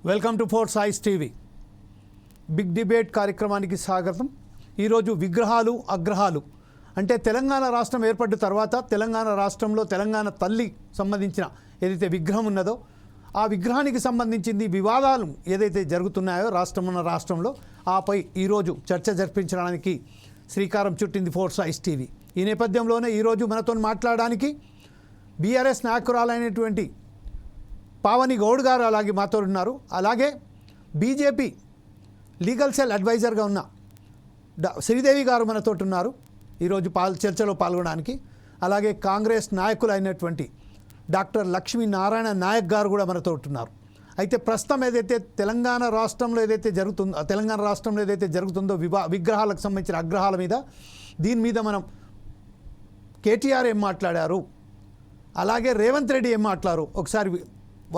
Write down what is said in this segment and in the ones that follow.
Welcome to four సాయిస్ TV. Big debate కార్యక్రమానికి స్వాగతం. ఈరోజు విగ్రహాలు అగ్రహాలు అంటే తెలంగాణ రాష్ట్రం ఏర్పడిన తర్వాత తెలంగాణ రాష్ట్రంలో తెలంగాణ తల్లి సంబంధించిన ఏదైతే విగ్రహం ఉన్నదో ఆ విగ్రహానికి సంబంధించింది వివాదాలు ఏదైతే జరుగుతున్నాయో రాష్ట్రంలో ఆపై ఈరోజు చర్చ జరిపించడానికి శ్రీకారం చుట్టింది ఫోర్ సాయిస్ టీవీ. ఈ నేపథ్యంలోనే ఈరోజు మనతో మాట్లాడడానికి బీఆర్ఎస్ నాయకురాలైనటువంటి పావని గౌడ్ గారు అలాగే మాతో ఉన్నారు. అలాగే బీజేపీ లీగల్ సెల్ అడ్వైజర్గా ఉన్న శ్రీదేవి గారు మనతో ఉన్నారు ఈరోజు చర్చలో పాల్గొనడానికి. అలాగే కాంగ్రెస్ నాయకులు అయినటువంటి డాక్టర్ లక్ష్మీనారాయణ నాయక్ గారు కూడా మనతో ఉన్నారు. అయితే ప్రస్తుతం ఏదైతే తెలంగాణ రాష్ట్రంలో ఏదైతే జరుగుతుందో విగ్రహాలకు సంబంధించిన అగ్రహాల మీద దీని మీద మనం కేటీఆర్ ఏం మాట్లాడారు, అలాగే రేవంత్ రెడ్డి ఏం మాట్లాడారు ఒకసారి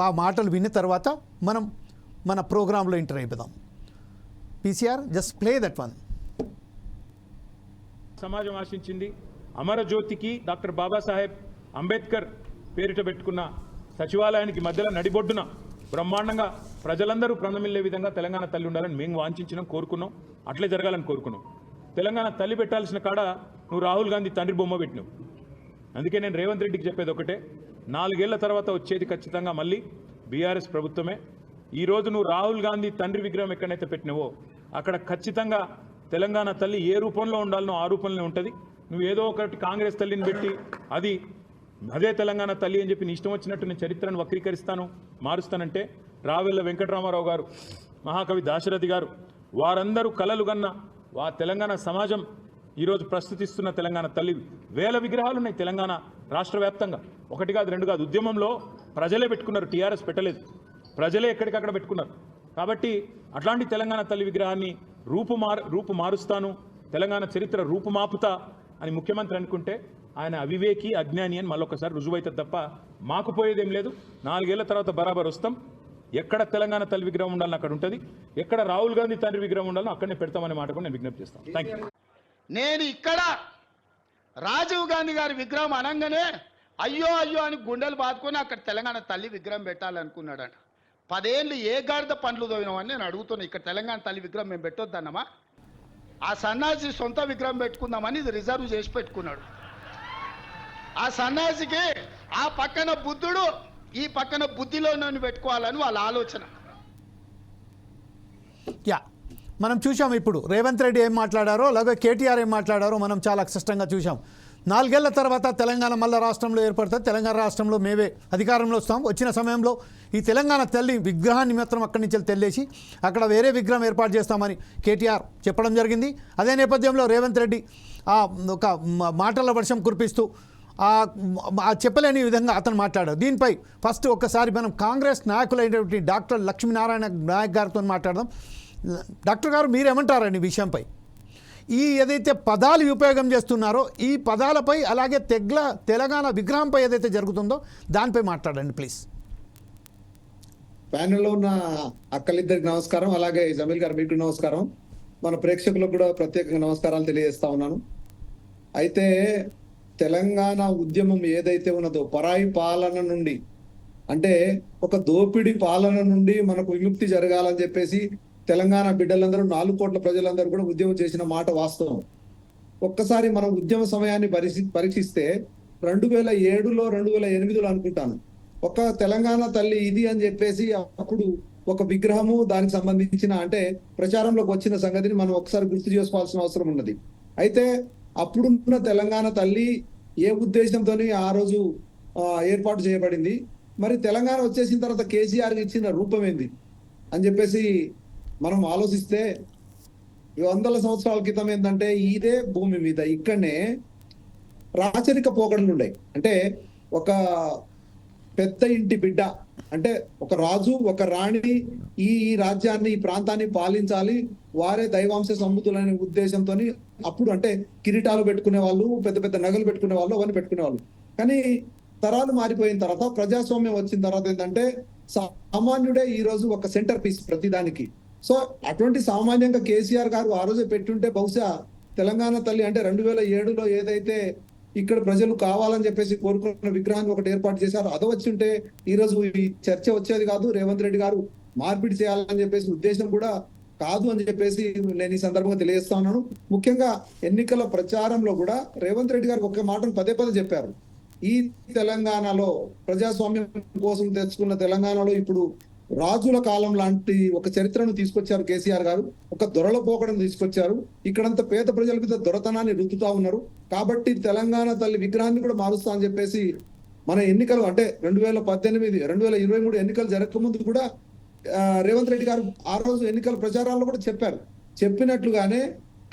ఆ మాటలు విన్న తర్వాత మనం మన ప్రోగ్రాంలో ఎంటర్ అయిపోదాం. PCR just play that one. సమాజం ఆశించింది అమరజ్యోతికి డాక్టర్ బాబాసాహెబ్ అంబేద్కర్ పేరిట పెట్టుకున్న సచివాలయానికి మధ్యలో నడిబొడ్డున బ్రహ్మాండంగా ప్రజలందరూ ప్రణమిల్లే విధంగా తెలంగాణ తల్లి ఉండాలని మేము వాంఛించినాం, కోరుకున్నాం. అట్లే జరగాలని కోరుకున్నాం. తెలంగాణ తల్లి పెట్టాల్సిన కాడ నువ్వు రాహుల్ గాంధీ తండ్రి బొమ్మ పెట్టినావు. అందుకే నేను రేవంత్ రెడ్డికి చెప్పేది ఒకటే, 4 ఏళ్ల తర్వాత వచ్చేది ఖచ్చితంగా మళ్ళీ బీఆర్ఎస్ ప్రభుత్వమే. ఈరోజు నువ్వు రాహుల్ గాంధీ తండ్రి విగ్రహం ఎక్కడైతే పెట్టినావో అక్కడ ఖచ్చితంగా తెలంగాణ తల్లి ఏ రూపంలో ఉండాలనో ఆ రూపంలో ఉంటుంది. నువ్వు ఏదో ఒకటి కాంగ్రెస్ తల్లిని పెట్టి అదే తెలంగాణ తల్లి అని చెప్పి నీ ఇష్టం వచ్చినట్టు నేను చరిత్రను వక్రీకరిస్తాను, మారుస్తానంటే రావెల్ల వెంకటరామారావు గారు, మహాకవి దాశరథి గారు వారందరూ కలలు కన్న తెలంగాణ సమాజం ఈరోజు ప్రస్తుతిస్తున్న తెలంగాణ తల్లి వేల విగ్రహాలు ఉన్నాయి తెలంగాణ రాష్ట్ర వ్యాప్తంగా. 1 కాదు 2 కాదు. ఉద్యమంలో ప్రజలే పెట్టుకున్నారు, టీఆర్ఎస్ పెట్టలేదు. ప్రజలే ఎక్కడికక్కడ పెట్టుకున్నారు. కాబట్టి అట్లాంటి తెలంగాణ తల్లి విగ్రహాన్ని రూపు మారుస్తాను, తెలంగాణ చరిత్ర రూపుమాపుతా అని ముఖ్యమంత్రి అనుకుంటే ఆయన అవివేకి, అజ్ఞాని అని మళ్ళొకసారి రుజువైతుంది తప్ప మాకు పోయేదేం లేదు. 4 ఏళ్ల తర్వాత బరాబర్ వస్తాం. ఎక్కడ తెలంగాణ తల్లి విగ్రహం ఉండాలని అక్కడ ఉంటుంది, ఎక్కడ రాహుల్ గాంధీ తండ్రి విగ్రహం ఉండాలని అక్కడనే పెడతామనే మాట కూడా నేను విజ్ఞప్తి చేస్తాను. Thank you. నేను ఇక్కడ రాజీవ్ గాంధీ గారి విగ్రహం అనగానే అయ్యో అయ్యో అని గుండెలు బాదుకొని అక్కడ తెలంగాణ తల్లి విగ్రహం పెట్టాలనుకున్నాడట. 10 ఏళ్ళు ఏ గాడిద పండ్లు తోవినామని నేను అడుగుతున్నా. ఇక్కడ తెలంగాణ తల్లి విగ్రహం మేము పెట్టొద్దన్నమా? ఆ సన్నాసి సొంత విగ్రహం పెట్టుకుందామని ఇది రిజర్వ్ చేసి పెట్టుకున్నాడు. ఆ సన్నాసికి ఆ పక్కన బుద్ధుడు, ఈ పక్కన బుద్ధిలో నన్ను పెట్టుకోవాలని వాళ్ళ ఆలోచన. మనం చూసాం ఇప్పుడు రేవంత్ రెడ్డి ఏం మాట్లాడారో, అలాగే కేటీఆర్ ఏం మాట్లాడారో మనం చాలా స్పష్టంగా చూసాం. 4 ఏళ్ల తర్వాత తెలంగాణ మళ్ళీ రాష్ట్రంలో ఏర్పడుతుంది, తెలంగాణ రాష్ట్రంలో మేమే అధికారంలో వస్తాం. వచ్చిన సమయంలో ఈ తెలంగాణ తల్లి విగ్రహాన్ని మాత్రం అక్కడి నుంచి తెల్లేసి అక్కడ వేరే విగ్రహం ఏర్పాటు చేస్తామని కేటీఆర్ చెప్పడం జరిగింది. అదే నేపథ్యంలో రేవంత్ రెడ్డి ఒక మాటల వర్షం కురిపిస్తూ చెప్పలేని విధంగా అతను మాట్లాడారు. దీనిపై ఫస్ట్ ఒక్కసారి మనం కాంగ్రెస్ నాయకులైనటువంటి డాక్టర్ లక్ష్మీనారాయణ నాయక్ గారితో మాట్లాడదాం. డాక్టర్ గారు మీరేమంటారండి విషయంపై? ఈ ఏదైతే పదాలు ఉపయోగం చేస్తున్నారో ఈ పదాలపై, అలాగే తెలంగాణ విగ్రహంపై ఏదైతే జరుగుతుందో దానిపై మాట్లాడండి ప్లీజ్. ప్యానెల్లో ఉన్న అక్కలిద్దరికి నమస్కారం, అలాగే జమీల్ గారు మీకు నమస్కారం. మన ప్రేక్షకులకు కూడా ప్రత్యేకంగా నమస్కారాలు తెలియజేస్తా ఉన్నాను. అయితే తెలంగాణ ఉద్యమం ఏదైతే ఉన్నదో పరాయి పాలన నుండి, అంటే ఒక దోపిడీ పాలన నుండి మనకు విముక్తి జరగాలని చెప్పేసి తెలంగాణ బిడ్డలందరూ 4 కోట్ల ప్రజలందరూ కూడా ఉద్యమం చేసిన మాట వాస్తవం. ఒక్కసారి మనం ఉద్యమ సమయాన్ని పరీక్షిస్తే 2007లో 2008లో అనుకుంటాను ఒక తెలంగాణ తల్లి ఇది అని చెప్పేసి అప్పుడు ఒక విగ్రహము దానికి సంబంధించిన అంటే ప్రచారంలోకి వచ్చిన సంగతిని మనం ఒకసారి గుర్తు చేసుకోవాల్సిన అవసరం ఉన్నది. అయితే అప్పుడున్న తెలంగాణ తల్లి ఏ ఉద్దేశంతో ఆ రోజు ఏర్పాటు చేయబడింది, మరి తెలంగాణ వచ్చేసిన తర్వాత కేసీఆర్ ఇచ్చిన రూపం ఏంది అని చెప్పేసి మనం ఆలోచిస్తే 100 సంవత్సరాల క్రితం ఏంటంటే ఇదే భూమి మీద ఇక్కడనే రాచరిక పోకడలు ఉన్నాయి. అంటే ఒక పెద్ద ఇంటి బిడ్డ, అంటే ఒక రాజు ఒక రాణి ఈ రాజ్యాన్ని ఈ ప్రాంతాన్ని పాలించాలి, వారే దైవాంశ సంబుతులనే ఉద్దేశంతో అప్పుడు అంటే కిరీటాలు పెట్టుకునే వాళ్ళు, పెద్ద పెద్ద నగలు పెట్టుకునే వాళ్ళు, అవన్నీ పెట్టుకునే వాళ్ళు. కానీ తరాలు మారిపోయిన తర్వాత ప్రజాస్వామ్యం వచ్చిన తర్వాత ఏంటంటే సామాన్యుడే ఈ రోజు ఒక సెంటర్ పీస్ ప్రతిదానికి. సో అటువంటి సామాన్యంగా కేసీఆర్ గారు ఆ రోజే పెట్టుంటే బహుశా తెలంగాణ తల్లి అంటే 2007లో ఏదైతే ఇక్కడ ప్రజలు కావాలని చెప్పేసి కోరుకున్న విగ్రహాన్ని ఒకటి ఏర్పాటు చేశారు, అది వచ్చి ఉంటే ఈ రోజు ఈ చర్చ వచ్చేది కాదు. రేవంత్ రెడ్డి గారు మార్పిడి చేయాలని చెప్పేసి ఉద్దేశం కూడా కాదు అని చెప్పేసి నేను ఈ సందర్భంగా తెలియజేస్తా ఉన్నాను. ముఖ్యంగా ఎన్నికల ప్రచారంలో కూడా రేవంత్ రెడ్డి గారికి ఒక్క మాటను పదే పదే చెప్పారు. ఈ తెలంగాణలో ప్రజాస్వామ్యం కోసం తెచ్చుకున్న తెలంగాణలో ఇప్పుడు రాజుల కాలం లాంటి ఒక చరిత్రను తీసుకొచ్చారు కేసీఆర్ గారు. ఒక దొరల పోకడం తీసుకొచ్చారు. ఇక్కడంతా పేద ప్రజల మీద దొరతనాన్ని రుద్దుతా ఉన్నారు. కాబట్టి తెలంగాణ తల్లి విగ్రహాన్ని కూడా మారుస్తా అని చెప్పేసి మన ఎన్నికలు అంటే 2018, 2023 ఎన్నికలు జరగకముందు కూడా రేవంత్ రెడ్డి గారు ఆ రోజు ఎన్నికల ప్రచారాల్లో కూడా చెప్పారు. చెప్పినట్లుగానే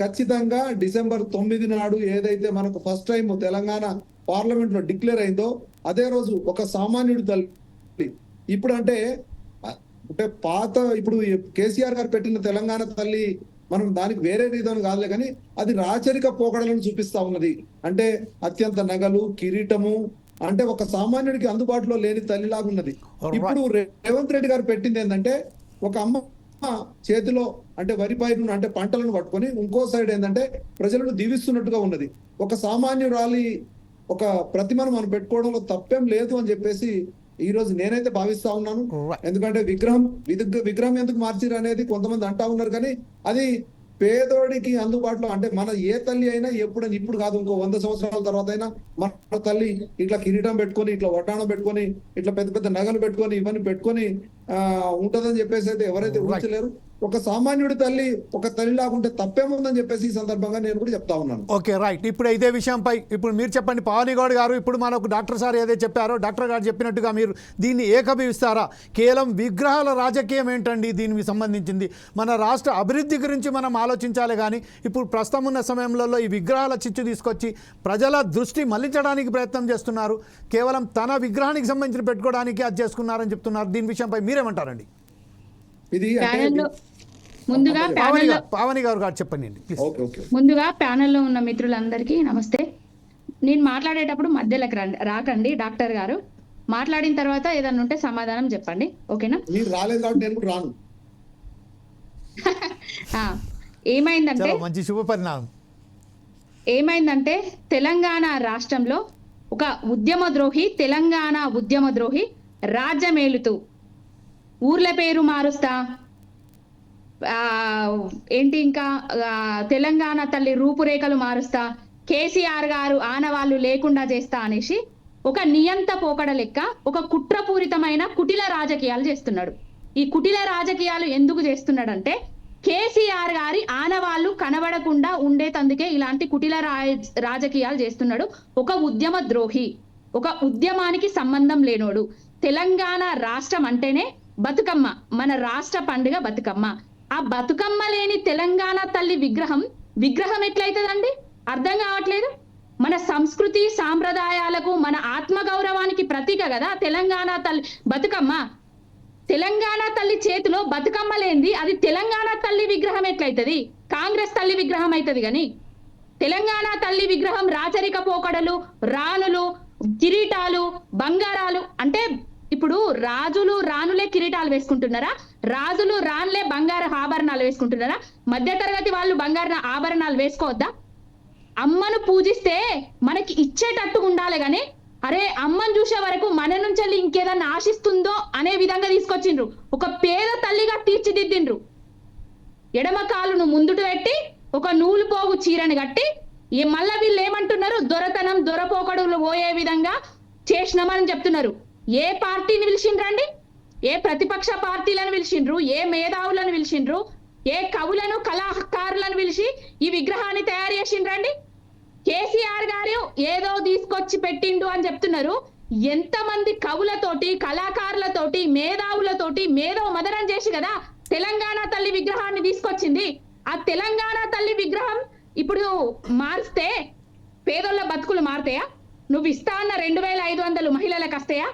ఖచ్చితంగా December 9 నాడు ఏదైతే మనకు ఫస్ట్ టైం తెలంగాణ పార్లమెంట్ లో డిక్లేర్ అయిందో అదే రోజు ఒక సామాన్యుడి తల్లి ఇప్పుడు అంటే పాత ఇప్పుడు కేసీఆర్ గారు పెట్టిన తెలంగాణ తల్లి మనం దానికి వేరే రీజన్ కాదులే కానీ అది రాచరిక పోకడలను చూపిస్తా ఉన్నది. అంటే అత్యంత నగలు, కిరీటము, అంటే ఒక సామాన్యుడికి అందుబాటులో లేని తల్లిలాగా ఉన్నది. ఇప్పుడు రేవంత్ రెడ్డి గారు పెట్టింది ఏంటంటే ఒక అమ్మ చేతిలో అంటే వరి పైరును అంటే పంటలను పట్టుకొని ఇంకో సైడ్ ఏంటంటే ప్రజలను దీవిస్తున్నట్టుగా ఉన్నది. ఒక సామాన్యురాలి ఒక ప్రతిమను మనం పెట్టుకోవడంలో తప్పేం లేదు అని చెప్పేసి ఈ రోజు నేనైతే భావిస్తా ఉన్నాను. ఎందుకంటే విగ్రహం ఎందుకు మార్చిరు అనేది కొంతమంది అంటా ఉన్నారు, కానీ అది పేదోడికి అందుబాటులో అంటే మన ఏ తల్లి అయినా ఎప్పుడైనా ఇప్పుడు కాదు ఇంకో 100 సంవత్సరాల తర్వాత అయినా మన తల్లి ఇట్లా కిరీటం పెట్టుకొని ఇట్లా వడ్డాణం పెట్టుకొని ఇట్లా పెద్ద పెద్ద నగలు పెట్టుకొని ఇవన్నీ పెట్టుకొని ఉంటదని చెప్పేసి అయితే ఎవరైతే ఊహించలేరు. ఒక సామాన్యుడి తల్లి ఒక తల్లి లాగుంటే తప్పేముందని చెప్పేసి ఈ సందర్భంగా నేను కూడా చెప్తా ఉన్నాను. Okay, right. ఇప్పుడు ఇదే విషయంపై ఇప్పుడు మీరు చెప్పండి పావని గౌడ్ గారు. ఇప్పుడు మనకు డాక్టర్ సార్ ఏదైతే చెప్పారో డాక్టర్ గారు చెప్పినట్టుగా మీరు దీన్ని ఏకీభవిస్తారా? కేవలం విగ్రహాల రాజకీయం ఏంటండి దీనికి సంబంధించింది? మన రాష్ట్ర అభివృద్ధి గురించి మనం ఆలోచించాలి, కానీ ఇప్పుడు ప్రస్తుతం ఉన్న సమయంలో ఈ విగ్రహాల చిచ్చు తీసుకొచ్చి ప్రజల దృష్టి మళ్లించడానికి ప్రయత్నం చేస్తున్నారు. కేవలం తన విగ్రహానికి సంబంధించి పెట్టుకోవడానికి అది చేసుకున్నారని చెప్తున్నారు. దీని విషయంపై మీరేమంటారండి? ఇది ముందుగా పావని గారు చెప్పండి. ముందుగా ప్యానెల్లో ఉన్న మిత్రులందరికీ నమస్తే. నేను మాట్లాడేటప్పుడు మధ్యలోకి రాకండి. డాక్టర్ గారు మాట్లాడిన తర్వాత ఏదన్నా ఉంటే సమాధానం చెప్పండి, ఓకేనా? మీరు రాలేదు కాబట్టి నేను కూడా రాను. ఏమైందంటే మంచి శుభ పరిణామం. ఏమైందంటే తెలంగాణ రాష్ట్రంలో ఒక ఉద్యమద్రోహి, తెలంగాణ ఉద్యమద్రోహి రాజ్యమేలుతూ ఊర్ల పేరు మారుస్తా, ఏంటి ఇంకా తెలంగాణ తల్లి రూపురేఖలు మారుస్తా, కేసీఆర్ గారు ఆనవాళ్ళు లేకుండా చేస్తా అనేసి ఒక నియంత పోకడ లెక్క ఒక కుట్రపూరితమైన కుటిల రాజకీయాలు చేస్తున్నాడు. ఈ కుటిల రాజకీయాలు ఎందుకు చేస్తున్నాడంటే కేసీఆర్ గారి ఆనవాళ్ళు కనబడకుండా ఉండేతందుకే ఇలాంటి కుటిల రాజకీయాలు చేస్తున్నాడు. ఒక ఉద్యమ ద్రోహి, ఒక ఉద్యమానికి సంబంధం లేనోడు. తెలంగాణ రాష్ట్రం అంటేనే బతుకమ్మ, మన రాష్ట్ర పండుగ బతుకమ్మ. ఆ బతుకమ్మ లేని తెలంగాణ తల్లి విగ్రహం ఎట్లయితదండి? అర్థం కావట్లేదు. మన సంస్కృతి సాంప్రదాయాలకు మన ఆత్మగౌరవానికి ప్రతీక కదా తెలంగాణ తల్లి బతుకమ్మ. తెలంగాణ తల్లి చేతిలో బతుకమ్మ లేనిది అది తెలంగాణ తల్లి విగ్రహం ఎట్లయితది? కాంగ్రెస్ తల్లి విగ్రహం అవుతుంది. కానీ తెలంగాణ తల్లి విగ్రహం రాచరిక పోకడలు, రాణులు, కిరీటాలు, బంగారాలు. అంటే ఇప్పుడు రాజులు రాణులే కిరీటాలు వేసుకుంటున్నారా? రాజులు రాణులే బంగారు ఆభరణాలు వేసుకుంటున్నారా? మధ్యతరగతి వాళ్ళు బంగారు ఆభరణాలు వేసుకోవద్దా? అమ్మను పూజిస్తే మనకి ఇచ్చేటట్టు ఉండాలి, కానీ అరే అమ్మను చూసే వరకు మన నుంచి ఇంకేదన్నా ఆశిస్తుందో అనే విధంగా తీసుకొచ్చిండ్రు. ఒక పేద తల్లిగా తీర్చిదిద్దిండ్రు. ఎడమ కాలును ముందుట పెట్టి ఒక నూలు పోగు చీరను కట్టి మళ్ళా వీళ్ళు ఏమంటున్నారు? దొరతనం దొరపోకడులు పోయే విధంగా చేసినామని చెప్తున్నారు. ఏ పార్టీని పిలిచిండ్రండి? ఏ ప్రతిపక్ష పార్టీలను పిలిచిండ్రు? ఏ మేధావులను పిలిచిండ్రు? ఏ కవులను కళాకారులను పిలిచి ఈ విగ్రహాన్ని తయారు చేసిండ్రండి? కేసీఆర్ గారు ఏదో తీసుకొచ్చి పెట్టిండు అని చెప్తున్నారు. ఎంతమంది కవులతోటి, కళాకారులతోటి, మేధావులతోటి మేధో మదనం చేసి కదా తెలంగాణ తల్లి విగ్రహాన్ని తీసుకొచ్చింది. ఆ తెలంగాణ తల్లి విగ్రహం ఇప్పుడు మారిస్తే పేదోళ్ళ బతుకులు మారుతాయా? నువ్వు ఇస్తా అన్న 2500 మహిళలకు వస్తాయా?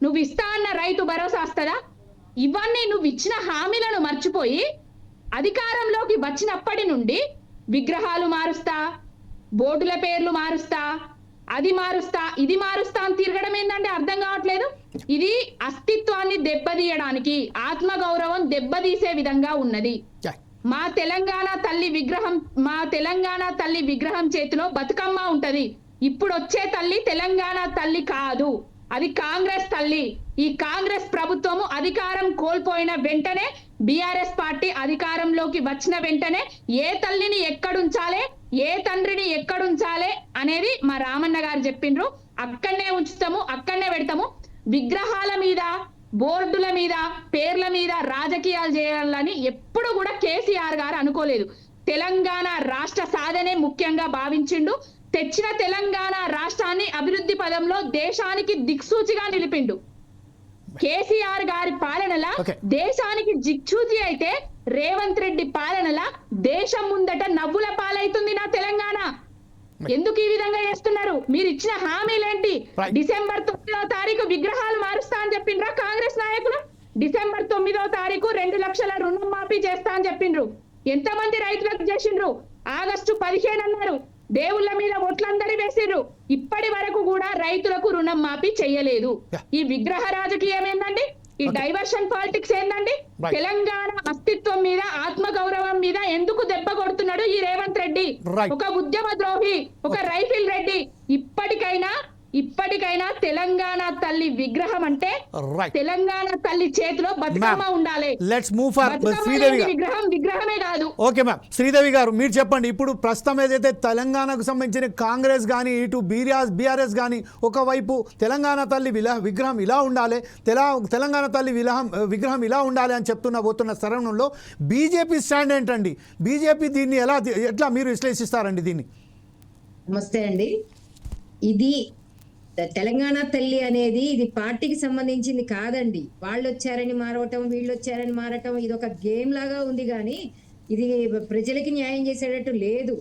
నువ్వు ఇస్తా అన్న రైతు భరోసా వస్తుందా? ఇవన్నీ నువ్వు ఇచ్చిన హామీలను మర్చిపోయి అధికారంలోకి వచ్చినప్పటి నుండి విగ్రహాలు మారుస్తా, బోర్డుల పేర్లు మారుస్తా, అది మారుస్తా, ఇది మారుస్తా అని తిరగడం ఏంటంటే అర్థం కావట్లేదు. ఇది అస్తిత్వాన్ని దెబ్బతీయడానికి, ఆత్మగౌరవం దెబ్బతీసే విధంగా ఉన్నది. మా తెలంగాణ తల్లి విగ్రహం చేతిలో బతుకమ్మ ఉంటది. ఇప్పుడు వచ్చే తల్లి తెలంగాణ తల్లి కాదు, అది కాంగ్రెస్ తల్లి. ఈ కాంగ్రెస్ ప్రభుత్వము అధికారం కోల్పోయిన వెంటనే బీఆర్ఎస్ పార్టీ అధికారంలోకి వచ్చిన వెంటనే ఏ తల్లిని ఎక్కడుంచాలి, ఏ తండ్రిని ఎక్కడుంచాలి అనేది మా రామన్న గారు చెప్పిండ్రు. అక్కడనే ఉంచుతాము, అక్కడనే పెడతాము. విగ్రహాల మీద, బోర్డుల మీద, పేర్ల మీద రాజకీయాలు చేయాలని ఎప్పుడు కూడా కేసీఆర్ గారు అనుకోలేదు. తెలంగాణ రాష్ట్ర సాధనే ముఖ్యంగా భావించిండు. తెచ్చిన తెలంగాణ రాష్ట్రాన్ని అభివృద్ధి పదంలో దేశానికి దిక్సూచిగా నిలిపిండు. కేసీఆర్ గారి పాలనల దేశానికి దిక్సూచి అయితే రేవంత్ రెడ్డి పాలనల దేశం ముందట నవ్వుల పాలైతుంది నా తెలంగాణ. ఎందుకు ఈ విధంగా చేస్తున్నారు? మీరు ఇచ్చిన హామీలేంటి? డిసెంబర్ 9వ తారీఖు విగ్రహాలు మారుస్తా అని చెప్పిండ్రా కాంగ్రెస్ నాయకులు? డిసెంబర్ 9వ తారీఖు 2 లక్షల రుణం మాఫీ చేస్తా అని చెప్పిండ్రు. ఎంతమంది రైతులకు చేసిండ్రు? ఆగస్టు 15 అన్నారు. దేవుళ్ళ మీద ఓట్లందరి వేసిర్రు. ఇప్పటి వరకు కూడా రైతులకు రుణం మాఫీ చేయలేదు. ఈ విగ్రహ రాజకీయం ఏందండి? ఈ డైవర్షన్ పాలిటిక్స్ ఏందండి? తెలంగాణ అస్తిత్వం మీద, ఆత్మ గౌరవం మీద ఎందుకు దెబ్బ కొడుతున్నాడు ఈ రేవంత్ రెడ్డి? ఒక ఉద్యమ ద్రోహి, ఒక రైఫిల్ రెడ్డి. ఇప్పటికైనా తెలంగాణ తల్లి విగ్రహం అంటే తెలంగాణ తల్లి చేతిలో బతుకమ్మ ఉండాలి. లెట్స్ మూవ్ ఫర్ శ్రీదేవి గారు. విగ్రహమే కాదు. ఓకే మ్యామ్, శ్రీదేవి గారు మీరు చెప్పండి. ఇప్పుడు ప్రస్తుతం ఏదైతే తెలంగాణకు సంబంధించిన కాంగ్రెస్ కానీ, ఇటు బీఆర్ఎస్ కానీ, ఒకవైపు తెలంగాణ తల్లి విగ్రహం ఇలా ఉండాలి, తెలంగాణ తల్లి విగ్రహం ఇలా ఉండాలి అని పోతున్న తరుణంలో బీజేపీ స్టాండ్ ఏంటండి? బీజేపీ దీన్ని ఎట్లా మీరు విశ్లేషిస్తారండి దీన్ని? నమస్తే అండి. ఇది తెలంగాణ తల్లి అనేది ఇది పార్టీకి సంబంధించింది కాదండి. వాళ్ళు వచ్చారని మారవటం, వీళ్ళు వచ్చారని మారటం, ఇది ఒక గేమ్ లాగా ఉంది కానీ ఇది ప్రజలకి న్యాయం చేసేటట్టు లేదు.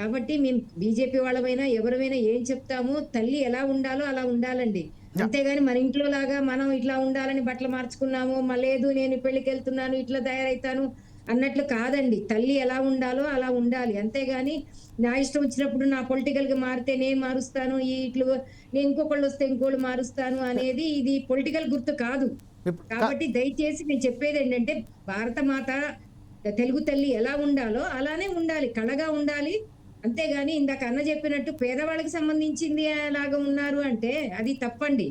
కాబట్టి మేము బీజేపీ వాళ్ళమైనా ఎవరైనా ఏం చెప్తాము, తల్లి ఎలా ఉండాలో అలా ఉండాలండి. అంతేగాని మన ఇంట్లో లాగా మనం ఇట్లా ఉండాలని బట్టలు మార్చుకున్నాము, లేదు నేను పెళ్లికి వెళ్తున్నాను ఇట్లా తయారైతాను అన్నట్లు కాదండి. తల్లి ఎలా ఉండాలో అలా ఉండాలి. అంతేగాని నా ఇష్టం వచ్చినప్పుడు నా పొలిటికల్ గా మారితే నేను మారుస్తాను, ఇట్లు నేను ఇంకొకళ్ళు వస్తే ఇంకోళ్ళు మారుస్తాను అనేది ఇది పొలిటికల్ గుర్తు కాదు. కాబట్టి దయచేసి నేను చెప్పేది ఏంటంటే భారత మాత తెలుగు తల్లి ఎలా ఉండాలో అలానే ఉండాలి, కళగా ఉండాలి. అంతేగాని ఇందాక అన్న చెప్పినట్టు పేదవాళ్ళకి సంబంధించింది లాగా ఉన్నారు అంటే అది తప్పండి.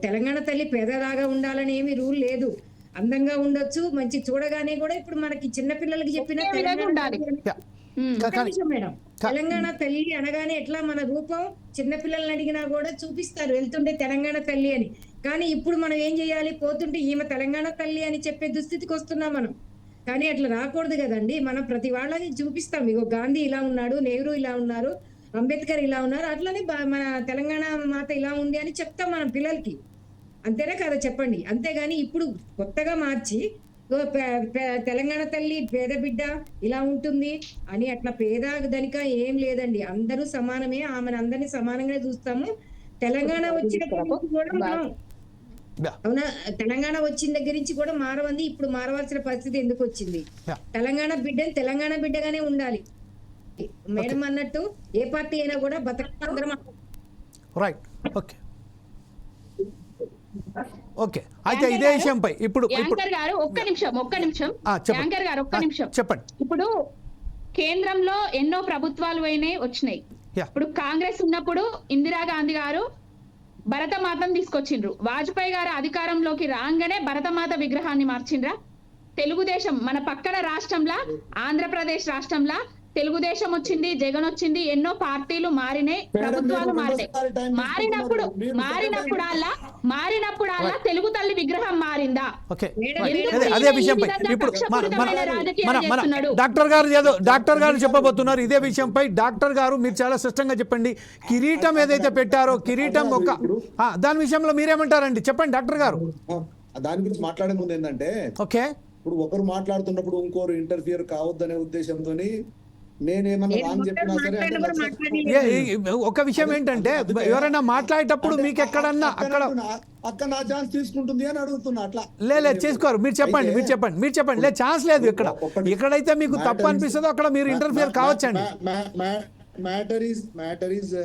తెలంగాణ తల్లి పేదలాగా ఉండాలని ఏమి రూల్ లేదు. అందంగా ఉండొచ్చు, మంచి చూడగానే కూడా ఇప్పుడు మనకి చిన్నపిల్లలకి చెప్పిన మేడం తెలంగాణ తల్లి అనగానే ఎట్లా మన రూపం చిన్నపిల్లల్ని అడిగినా కూడా చూపిస్తారు వెళ్తుంటే తెలంగాణ తల్లి అని. కానీ ఇప్పుడు మనం ఏం చేయాలి, పోతుంటే ఈమె తెలంగాణ తల్లి అని చెప్పే దుస్థితికి వస్తున్నాం మనం. కానీ అట్లా రాకూడదు కదండి. మనం ప్రతి వాళ్ళని చూపిస్తాం, ఇగో గాంధీ ఇలా ఉన్నాడు, నెహ్రూ ఇలా ఉన్నారు, అంబేద్కర్ ఇలా ఉన్నారు, అట్లనే మన తెలంగాణ మాత ఇలా ఉంది అని చెప్తాం మనం పిల్లలకి. అంతేనా కదా చెప్పండి. అంతేగాని ఇప్పుడు కొత్తగా మార్చి తెలంగాణ తల్లి పేద బిడ్డ ఇలా ఉంటుంది అని అట్లా పేద ధనిక ఏం లేదండి. అందరూ సమానమే, ఆమెను అందరినీ సమానంగా చూస్తాము. తెలంగాణ వచ్చిన కూడా అవునా, తెలంగాణ వచ్చిన దగ్గర నుంచి కూడా మారవంది. ఇప్పుడు మారవలసిన పరిస్థితి ఎందుకు వచ్చింది? తెలంగాణ బిడ్డని తెలంగాణ బిడ్డగానే ఉండాలి. మేడం అన్నట్టు ఏ పార్టీ అయినా కూడా బతకందరం. Right, okay okay. అయితే ఇదే విషయంపై ఇప్పుడు గారు ఒక్క నిమిషం చెప్పండి. ఇప్పుడు కేంద్రంలో ఎన్నో ప్రభుత్వాలు వచ్చినాయి. ఇప్పుడు కాంగ్రెస్ ఉన్నప్పుడు ఇందిరాగాంధీ గారు భరతమాతను తీసుకొచ్చిండ్రు. వాజ్పేయి గారు అధికారంలోకి రాగానే భరతమాత విగ్రహాన్ని మార్చిండ్రా? తెలుగుదేశం మన పక్కన రాష్ట్రంలో, ఆంధ్రప్రదేశ్ రాష్ట్రంలో తెలుగుదేశం వచ్చింది, జగన్ వచ్చింది, ఎన్నో పార్టీలు మారినాయి, ప్రభుత్వాలు మారినాయి. మారినప్పుడల్లా తెలుగు తల్లి విగ్రహం మారిందా? అదే విషయంపై ఇప్పుడు డాక్టర్ గారు చెప్పబోతున్నారు. ఇదే విషయంపై డాక్టర్ గారు మీరు చాలా స్పష్టంగా చెప్పండి. కిరీటం ఏదైతే పెట్టారో, కిరీటం దాని విషయంలో మీరేమంటారండి? చెప్పండి డాక్టర్ గారు. దాని గురించి మాట్లాడే ముందు ఏంటంటే, ఓకే, ఇప్పుడు ఒకరు మాట్లాడుతున్నప్పుడు ఇంకోరు ఇంటర్ఫియర్ కావద్దనే ఉద్దేశంతో ఒక విషయం ఏంటంటే, ఎవరైనా మాట్లాడేటప్పుడు మీకు ఎక్కడన్నా అక్క నా ఛాన్స్ తీసుకుంటుంది అని అడుగుతున్నా. అట్లా లేదు చేసుకోరు. మీరు చెప్పండి. లేదు, ఛాన్స్ లేదు. ఎక్కడైతే మీకు తప్పు అనిపిస్తుందో అక్కడ మీరు ఇంటర్ఫియర్ కావచ్చండి. మ్యాటర్ ఈజ్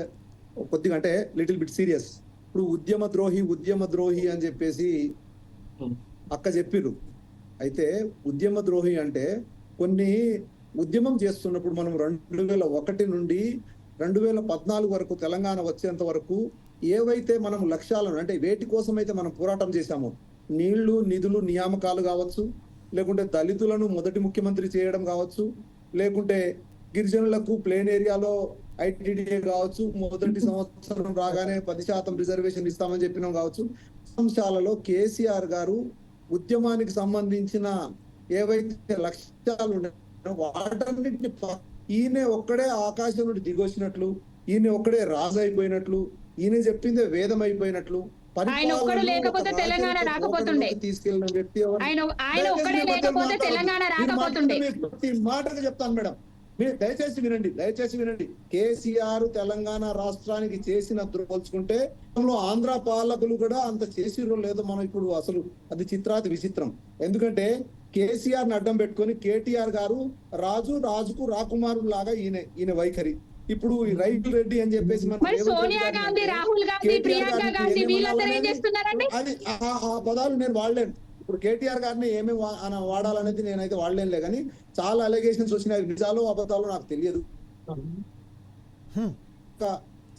కొద్దిగా అంటే లిటిల్ బిట్ సీరియస్. ఇప్పుడు ఉద్యమ ద్రోహి అని చెప్పేసి అక్క చెప్పిర్రు. అయితే ఉద్యమ ద్రోహి అంటే కొన్ని ఉద్యమం చేస్తున్నప్పుడు మనం 2001 నుండి 2014 వరకు తెలంగాణ వచ్చేంత వరకు ఏవైతే మనం లక్ష్యాలను అంటే వేటి కోసం అయితే మనం పోరాటం చేశామో, నీళ్లు, నిధులు, నియామకాలు కావచ్చు, లేకుంటే దళితులను మొదటి ముఖ్యమంత్రి చేయడం కావచ్చు, లేకుంటే గిరిజనులకు ప్లేన్ ఏరియాలో ఐటీడీఏ కావచ్చు, మొదటి సంవత్సరం రాగానే 10% రిజర్వేషన్ ఇస్తామని చెప్పినాం కావచ్చు. అంశాలలో కేసీఆర్ గారు ఉద్యమానికి సంబంధించిన ఏవైతే లక్ష్యాలు ఉన్నాయో వాటన్నిటిని ఈయన ఒక్కడే ఆకాశం నుండి దిగొచ్చినట్లు, ఈయన ఒక్కడే రాజు అయిపోయినట్లు, ఈయన చెప్పిందే వేదం అయిపోయినట్లు, ఆయన ఒక్కడు లేకపోతే తెలంగాణ రాకపోతుండే. తీసుకెళ్లిన వ్యక్తి ఎవరు? ఆయన ఒక్కడే లేకపోతే తెలంగాణ రాకపోతుండే. ప్రతి మాటకు చెప్తాను మేడం, మీరు దయచేసి వినండి. కేసీఆర్ తెలంగాణ రాష్ట్రానికి చేసిన పోల్చుకుంటే ఆంధ్ర పాలకులు కూడా అంత చేసిరో లేదో మనం ఇప్పుడు అసలు అది చిత్రాతి విచిత్రం. ఎందుకంటే కేసీఆర్ ని అడ్డం పెట్టుకొని కేటీఆర్ గారు రాజుకు రాకుమారు లాగా ఈయన వైఖరి. ఇప్పుడు ఈ రైతు రెడ్డి అని చెప్పేసి సోనియా గాంధీ, రాహుల్ గాంధీ, ప్రియాంక గాంధీ వీళ్ళందరూ ఏం చేస్తున్నారండి? అది ఆ పదాలు నేను వాడలేను. ఇప్పుడు కేటీఆర్ గారిని ఏమేమి వాడాలనేది నేనైతే వాడలేనులే, కానీ చాలా అలిగేషన్స్ వచ్చినాయి, నిజాలు అబద్ధాలు నాకు తెలియదు.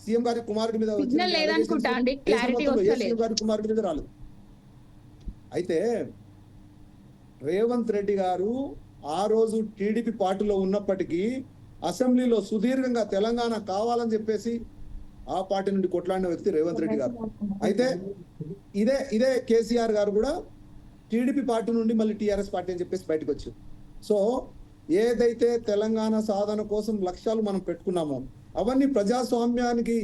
సీఎం గారి కుమారుడి మీద సీఎం గారి కుమారుడి మీద రాలేదు. అయితే రేవంత్ రెడ్డి గారు ఆ రోజు టీడీపీ పార్టీలో ఉన్నప్పటికీ అసెంబ్లీలో సుదీర్ఘంగా తెలంగాణ కావాలని చెప్పేసి ఆ పార్టీ నుండి కొట్లాడిన వ్యక్తి రేవంత్ రెడ్డి గారు. అయితే ఇదే కేసీఆర్ గారు కూడా టీడీపీ పార్టీ నుండి మళ్ళీ టీఆర్ఎస్ పార్టీ అని చెప్పేసి బయటకు వచ్చారు. సో ఏదైతే తెలంగాణ సాధన కోసం లక్ష్యాలు మనం పెట్టుకున్నామో అవన్నీ ప్రజాస్వామ్యానికి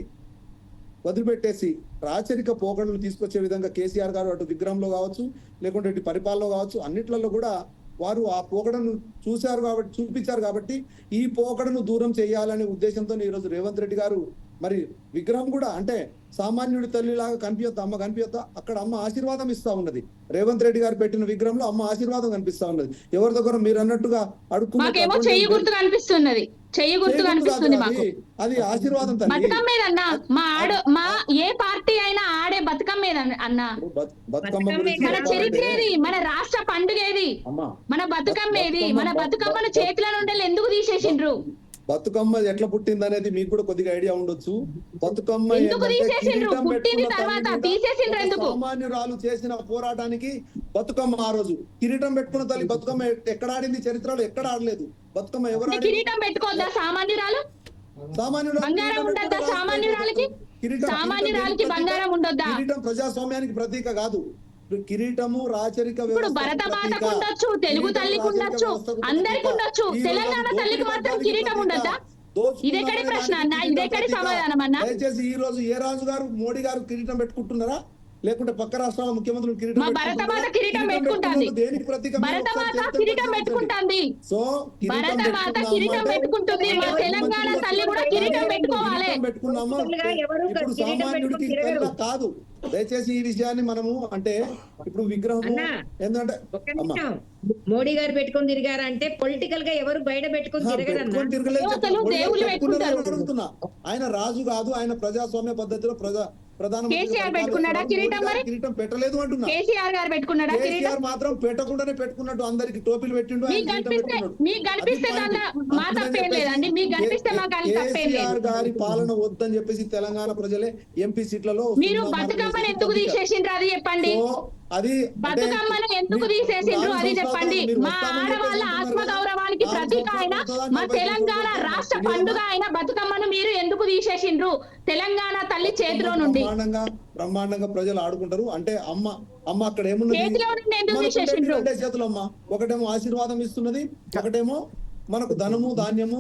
వదిలిపెట్టేసి రాచరిక పోకడలు తీసుకొచ్చే విధంగా కేసీఆర్ గారు అటు విగ్రహంలో కావచ్చు, లేకుంటే ఇటు పరిపాలనలో కావచ్చు, అన్నిట్లలో కూడా వారు ఆ పోకడను చూపించారు కాబట్టి ఈ పోకడను దూరం చేయాలనే ఉద్దేశంతో ఈరోజు రేవంత్ రెడ్డి గారు మరి విగ్రహం కూడా అంటే సామాన్యుడి తల్లిలాగా కనిపించొద్దా, అమ్మ కనిపించొద్దా, అక్కడ అమ్మ ఆశీర్వాదం ఇస్తా ఉన్నది. రేవంత్ రెడ్డి గారు పెట్టిన విగ్రహంలో అమ్మ ఆశీర్వాదం కనిపిస్తా ఉన్నది. ఎవరి దగ్గర మీరు అన్నట్టుగా కనిపిస్తున్నది, చెయ్యి గుర్తు కనిపిస్తుంది మాకు. అది ఆశీర్వాదం. బతుకమ్మ మా ఏ పార్టీ అయినా ఆడే బతుకమ్మ అన్నా. మన చరిత్ర ఏది, మన రాష్ట్ర పండుగ ఏది, మన బతుకమ్మ ఏది? మన బతుకమ్మను చేతుల నుండి ఎందుకు తీసేసిండ్రు? బతుకమ్మ ఎట్లా పుట్టింది అనేది మీకు కూడా కొద్దిగా ఐడియా ఉండొచ్చు. బతుకమ్మ సామాన్యురాలు చేసిన పోరాటానికి బతుకమ్మ ఆ రోజు కిరీటం పెట్టుకున్న తల్లి బతుకమ్మ ఎక్కడ ఆడింది? చరిత్రలో ఎక్కడ ఆడలేదు. బతుకమ్మ ఎవరు కిరీటం పెట్టుకోవద్దా? సామాన్యురాలు బంగారం ఉండొద్దా? సామాన్యురాలకి బంగారం ఉండొద్దా? కిరీటం ప్రజాస్వామ్యానికి ప్రతీక కాదు. కిరీటము రాచరిక ఇప్పుడు భరతమాతకు ఉండొచ్చు, తెలుగు తల్లికి ఉండొచ్చు, అందరికి ఉండొచ్చు, తెలంగాణ తల్లికి మాత్రం కిరీటం ఉండొద్దా? ఇదెక్కడి ప్రశ్న అన్నా? ఇదెక్కడి సమాధానం అన్నా? దయచేసి ఈ రోజు ఏ రాజు గారు మోడీ గారు కిరీటం పెట్టుకుంటున్నారా, లేకుంటే పక్క రాష్ట్రాల ముఖ్యమంత్రులు కిరీటం భరతమాత కిరీటం పెట్టుకుంటుంది. భరతమాత కిరీటం పెట్టుకుంటుంది. సో భరతమాత కిరీటం పెట్టుకుంటుంది. మా తెలంగాణ తల్లి కూడా కిరీటం పెట్టుకోవాలి. పెట్టుకున్నాము. ఇప్పుడు సామాన్యుడికి కాదు. దయచేసి ఈ విషయాన్ని మనము అంటే ఇప్పుడు విగ్రహం ఎందుకంటే మోడీ గారు పెట్టుకొని తిరిగారంటే పొలిటికల్ గా ఎవరు బయట పెట్టుకొని తిరగలేదు. ఆయన రాజు కాదు, ఆయన ప్రజాస్వామ్య పద్ధతిలో కిరీటం పెట్టలేదు అంటున్నా. కేసీఆర్ మాత్రం పెట్టకుండానే పెట్టుకున్నట్టు అందరికి టోపీలు పెట్టిండు. కేసీఆర్ గారి పాలన వద్దని చెప్పేసి తెలంగాణ ప్రజలే ఎంపీ సీట్లలో ఎందుకు తీసేసిండ్రు అది చెప్పండి. అది బతుకమ్మను ఎందుకు తీసేసిండ్రు అది చెప్పండి. మా ఆడవాళ్ళ ఆత్మగౌరవానికి ప్రతీక అయిన మా తెలంగాణ రాష్ట్ర పండుగ అయిన బతుకమ్మను మీరు ఎందుకు తీసేసిండ్రు తెలంగాణ తల్లి చేతిలో నుండి? బ్రహ్మాండంగా ప్రజలు ఆడుకుంటారు. అంటే అమ్మ అక్కడ ఏమున్నది? చేతులు అమ్మ ఒకటేమో ఆశీర్వాదం ఇస్తున్నది, ఒకటేమో మనకు ధనము ధాన్యము.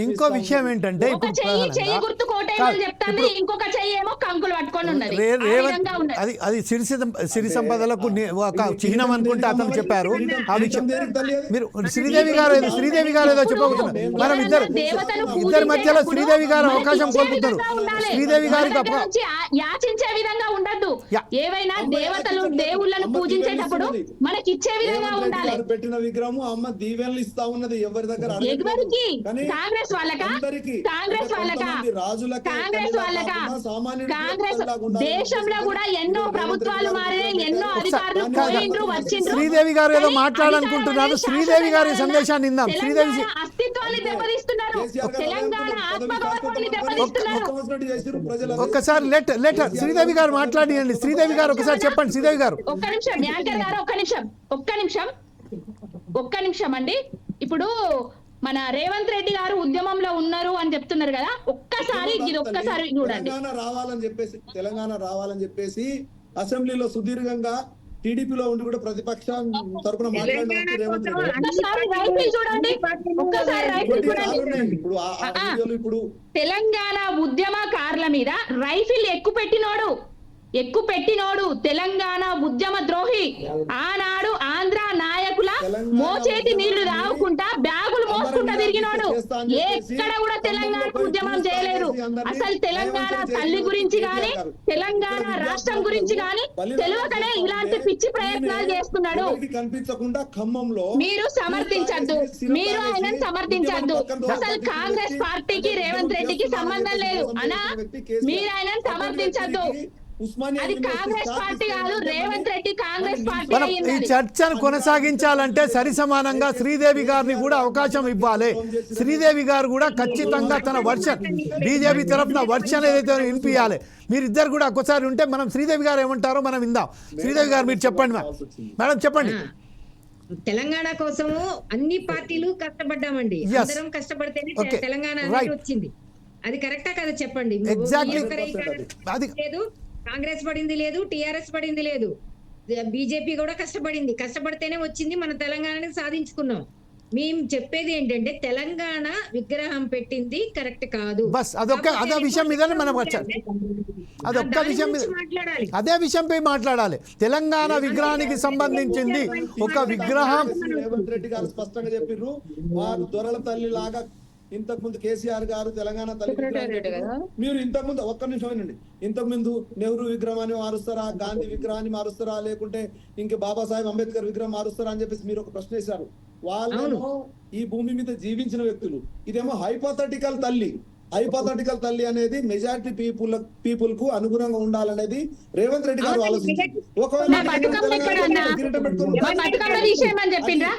ఇంకో విషయం ఏంటంటే అది సిరి సంపదలకు ఒక చిహ్నం అనుకుంటే అతను చెప్పారు. ఆ విషయం మీరు శ్రీదేవి గారు ఏదో చెప్పబోతున్నారు. మనం ఇద్దరి మధ్యలో శ్రీదేవి గారు అవకాశం కోల్పోతారు. శ్రీదేవి గారికి యాచించే విధంగా ఉండద్దు. ఏవైనా దేవతలు దేవుళ్ళను పూజించేటప్పుడు మనకి ఇచ్చే విధంగా ఉండాలి. పెట్టిన విగ్రహము అమ్మ దీవెనలు ఇస్తా ఉన్నది. ఎవరి దగ్గర ఎవరికి? కానీ కాంగ్రెస్ వాళ్ళకా? అందరికీ, కాంగ్రెస్ వాళ్ళకా? కొంతమంది రాజులకే కాంగ్రెస్ వాళ్ళకా? కాకుండా సామాన్యుడికి కాంగ్రెస్ ఎట్లాగా ఉండాలని దేశంలో చెప్పేసి కూడా ఎన్నో రేవంత్ ప్రభుత్వాలు రెడ్డి గారు మారినాయి, ఎన్నో పెట్టారు. అధికారులు కానీ పోయిండ్రు వచ్చిండ్రు. శ్రీదేవి గారు ఏదో కానీ మాట్లాడాలనుకుంటున్నారు. అధికారం శ్రీదేవి గారి అనేది సందేశాన్ని ఇందాం. శ్రీదేవి తెలంగాణ అస్తిత్వాన్ని దెబ్బతీస్తున్నారు. కేసీఆర్ గారు తెలంగాణ ఆత్మగౌరవాన్ని దెబ్బతీస్తున్నారు. ఒక్క చేసిర్రు ప్రజలు. ఒక్కసారి లెటర్ శ్రీదేవి గారు మాట్లాడియండి. శ్రీదేవి గారు ఒకసారి చెప్పండి. శ్రీదేవి గారు ఒక్క నిమిషం యాంకర్ గారు, ఒక్క నిమిషం అండి. ఇప్పుడు మన రేవంత్ రెడ్డి గారు ఉద్యమంలో ఉన్నారు అని చెప్తున్నారు కదా, ఒక్కసారి ఇది ఒక్కసారి చూడండి. తెలంగాణ రావాలని చెప్పేసి అసెంబ్లీలో సుదీర్ఘంగా టీడీపీలో ఉండి కూడా ప్రతిపక్షం తరపున మాట్లాడిన రేవంత్ రెడ్డి. ఒక్కసారి రైతులు చూడండి, ఒక్కసారి రైతులు చూడండి. ఇప్పుడు ఆ వీడియోలు ఇప్పుడు తెలంగాణ ఉద్యమకారుల మీద రైఫిల్ ఎక్కుపెట్టినోడు తెలంగాణ ఉద్యమ ద్రోహి. ఆనాడు ఆంధ్ర నాయకుల మోచేతి నీళ్లు తాగుకుంటా బ్యాగులు మోసుకుంటా తిరిగినోడు. ఎక్కడ కూడా తెలంగాణ ఉద్యమం చేయలేదు. అసలు తెలంగాణ తల్లి గురించి గాని, తెలంగాణ రాష్ట్రం గురించి గాని తెలియకనే ఇలాంటి పిచ్చి ప్రయత్నాలు చేస్తున్నాడు. కనిపించకుండా ఖమ్మంలో మీరు సమర్థించద్దు, మీరు ఆయన సమర్థించద్దు. అసలు కాంగ్రెస్ పార్టీకి రేవంత్ రెడ్డికి సంబంధం లేదు అనా, మీరు ఆయన సమర్థించద్దు. అది కాంగ్రెస్ పార్టీ కాదు, రేవంత్ రెడ్డి కాంగ్రెస్ పార్టీ మనం ఈ అయ్యింది. చర్చను కొనసాగించాలంటే సరి సమానంగా శ్రీదేవి గారిని కూడా అవకాశం ఇవ్వాలి. శ్రీదేవి గారు కూడా ఖచ్చితంగా తన వర్షన్, బీజేపీ తరఫున వర్షన్ ఏదైతే వినిపించాలి. మీరిద్దరు కూడా ఒకసారి ఉంటే మనం శ్రీదేవి గారు ఏమంటారో మనం విందాం. శ్రీదేవి గారు మీరు చెప్పండి. మేడం చెప్పండి. తెలంగాణ కోసము అన్ని పార్టీలు కష్టపడ్డామండి. Yes. అందరం కష్టపడితేనే Okay. తెలంగాణ Right. అనేది వచ్చింది. అది కరెక్టా కదా చెప్పండి. Exactly. అది లేదు, కాంగ్రెస్ పడింది లేదు, టిఆర్ఎస్ పడింది లేదు, బీజేపీ కూడా కష్టపడితేనే వచ్చింది. మన తెలంగాణని సాధించుకున్నాం. మేము చెప్పేది ఏంటంటే తెలంగాణ విగ్రహం పెట్టింది కరెక్ట్ కాదు. బస్ అదే విషయం మీదనే మనం వచ్చాలి. అదొక్క విషయం మీద మాట్లాడాలి. అదే విషయంపై మాట్లాడాలి. తెలంగాణ విగ్రహానికి సంబంధించింది ఒక విగ్రహం. రేవంత్ రెడ్డి గారు స్పష్టంగా చెప్పిర్రు, వారు దొరల తల్లి లాగా ఇంతకు ముందు కేసీఆర్ గారు తెలంగాణ తల్లి మీరు ఇంతకు ముందు ఒక్క నిమిషం వినండి. ఇంతకు ముందు నెహ్రూ విగ్రహాన్ని మారుస్తారా, గాంధీ విగ్రహాన్ని మారుస్తారా, లేకుంటే ఇంక బాబాసాహెబ్ అంబేద్కర్ విగ్రహం మారుస్తారా అని చెప్పేసి మీరు ఒక ప్రశ్న వేశారు. వాళ్ళేమో ఈ భూమి మీద జీవించిన వ్యక్తులు, ఇదేమో హైపోథెటికల్ తల్లి అనేది మెజారిటీ పీపుల్ కు అనుగుణంగా ఉండాలనేది రేవంత్ రెడ్డి గారు ఆలోచించారు. మా బతుకమ్మ ఎక్కడన్నా? మా బతుకమ్మ తీసేయమని చెప్పిండ్రా?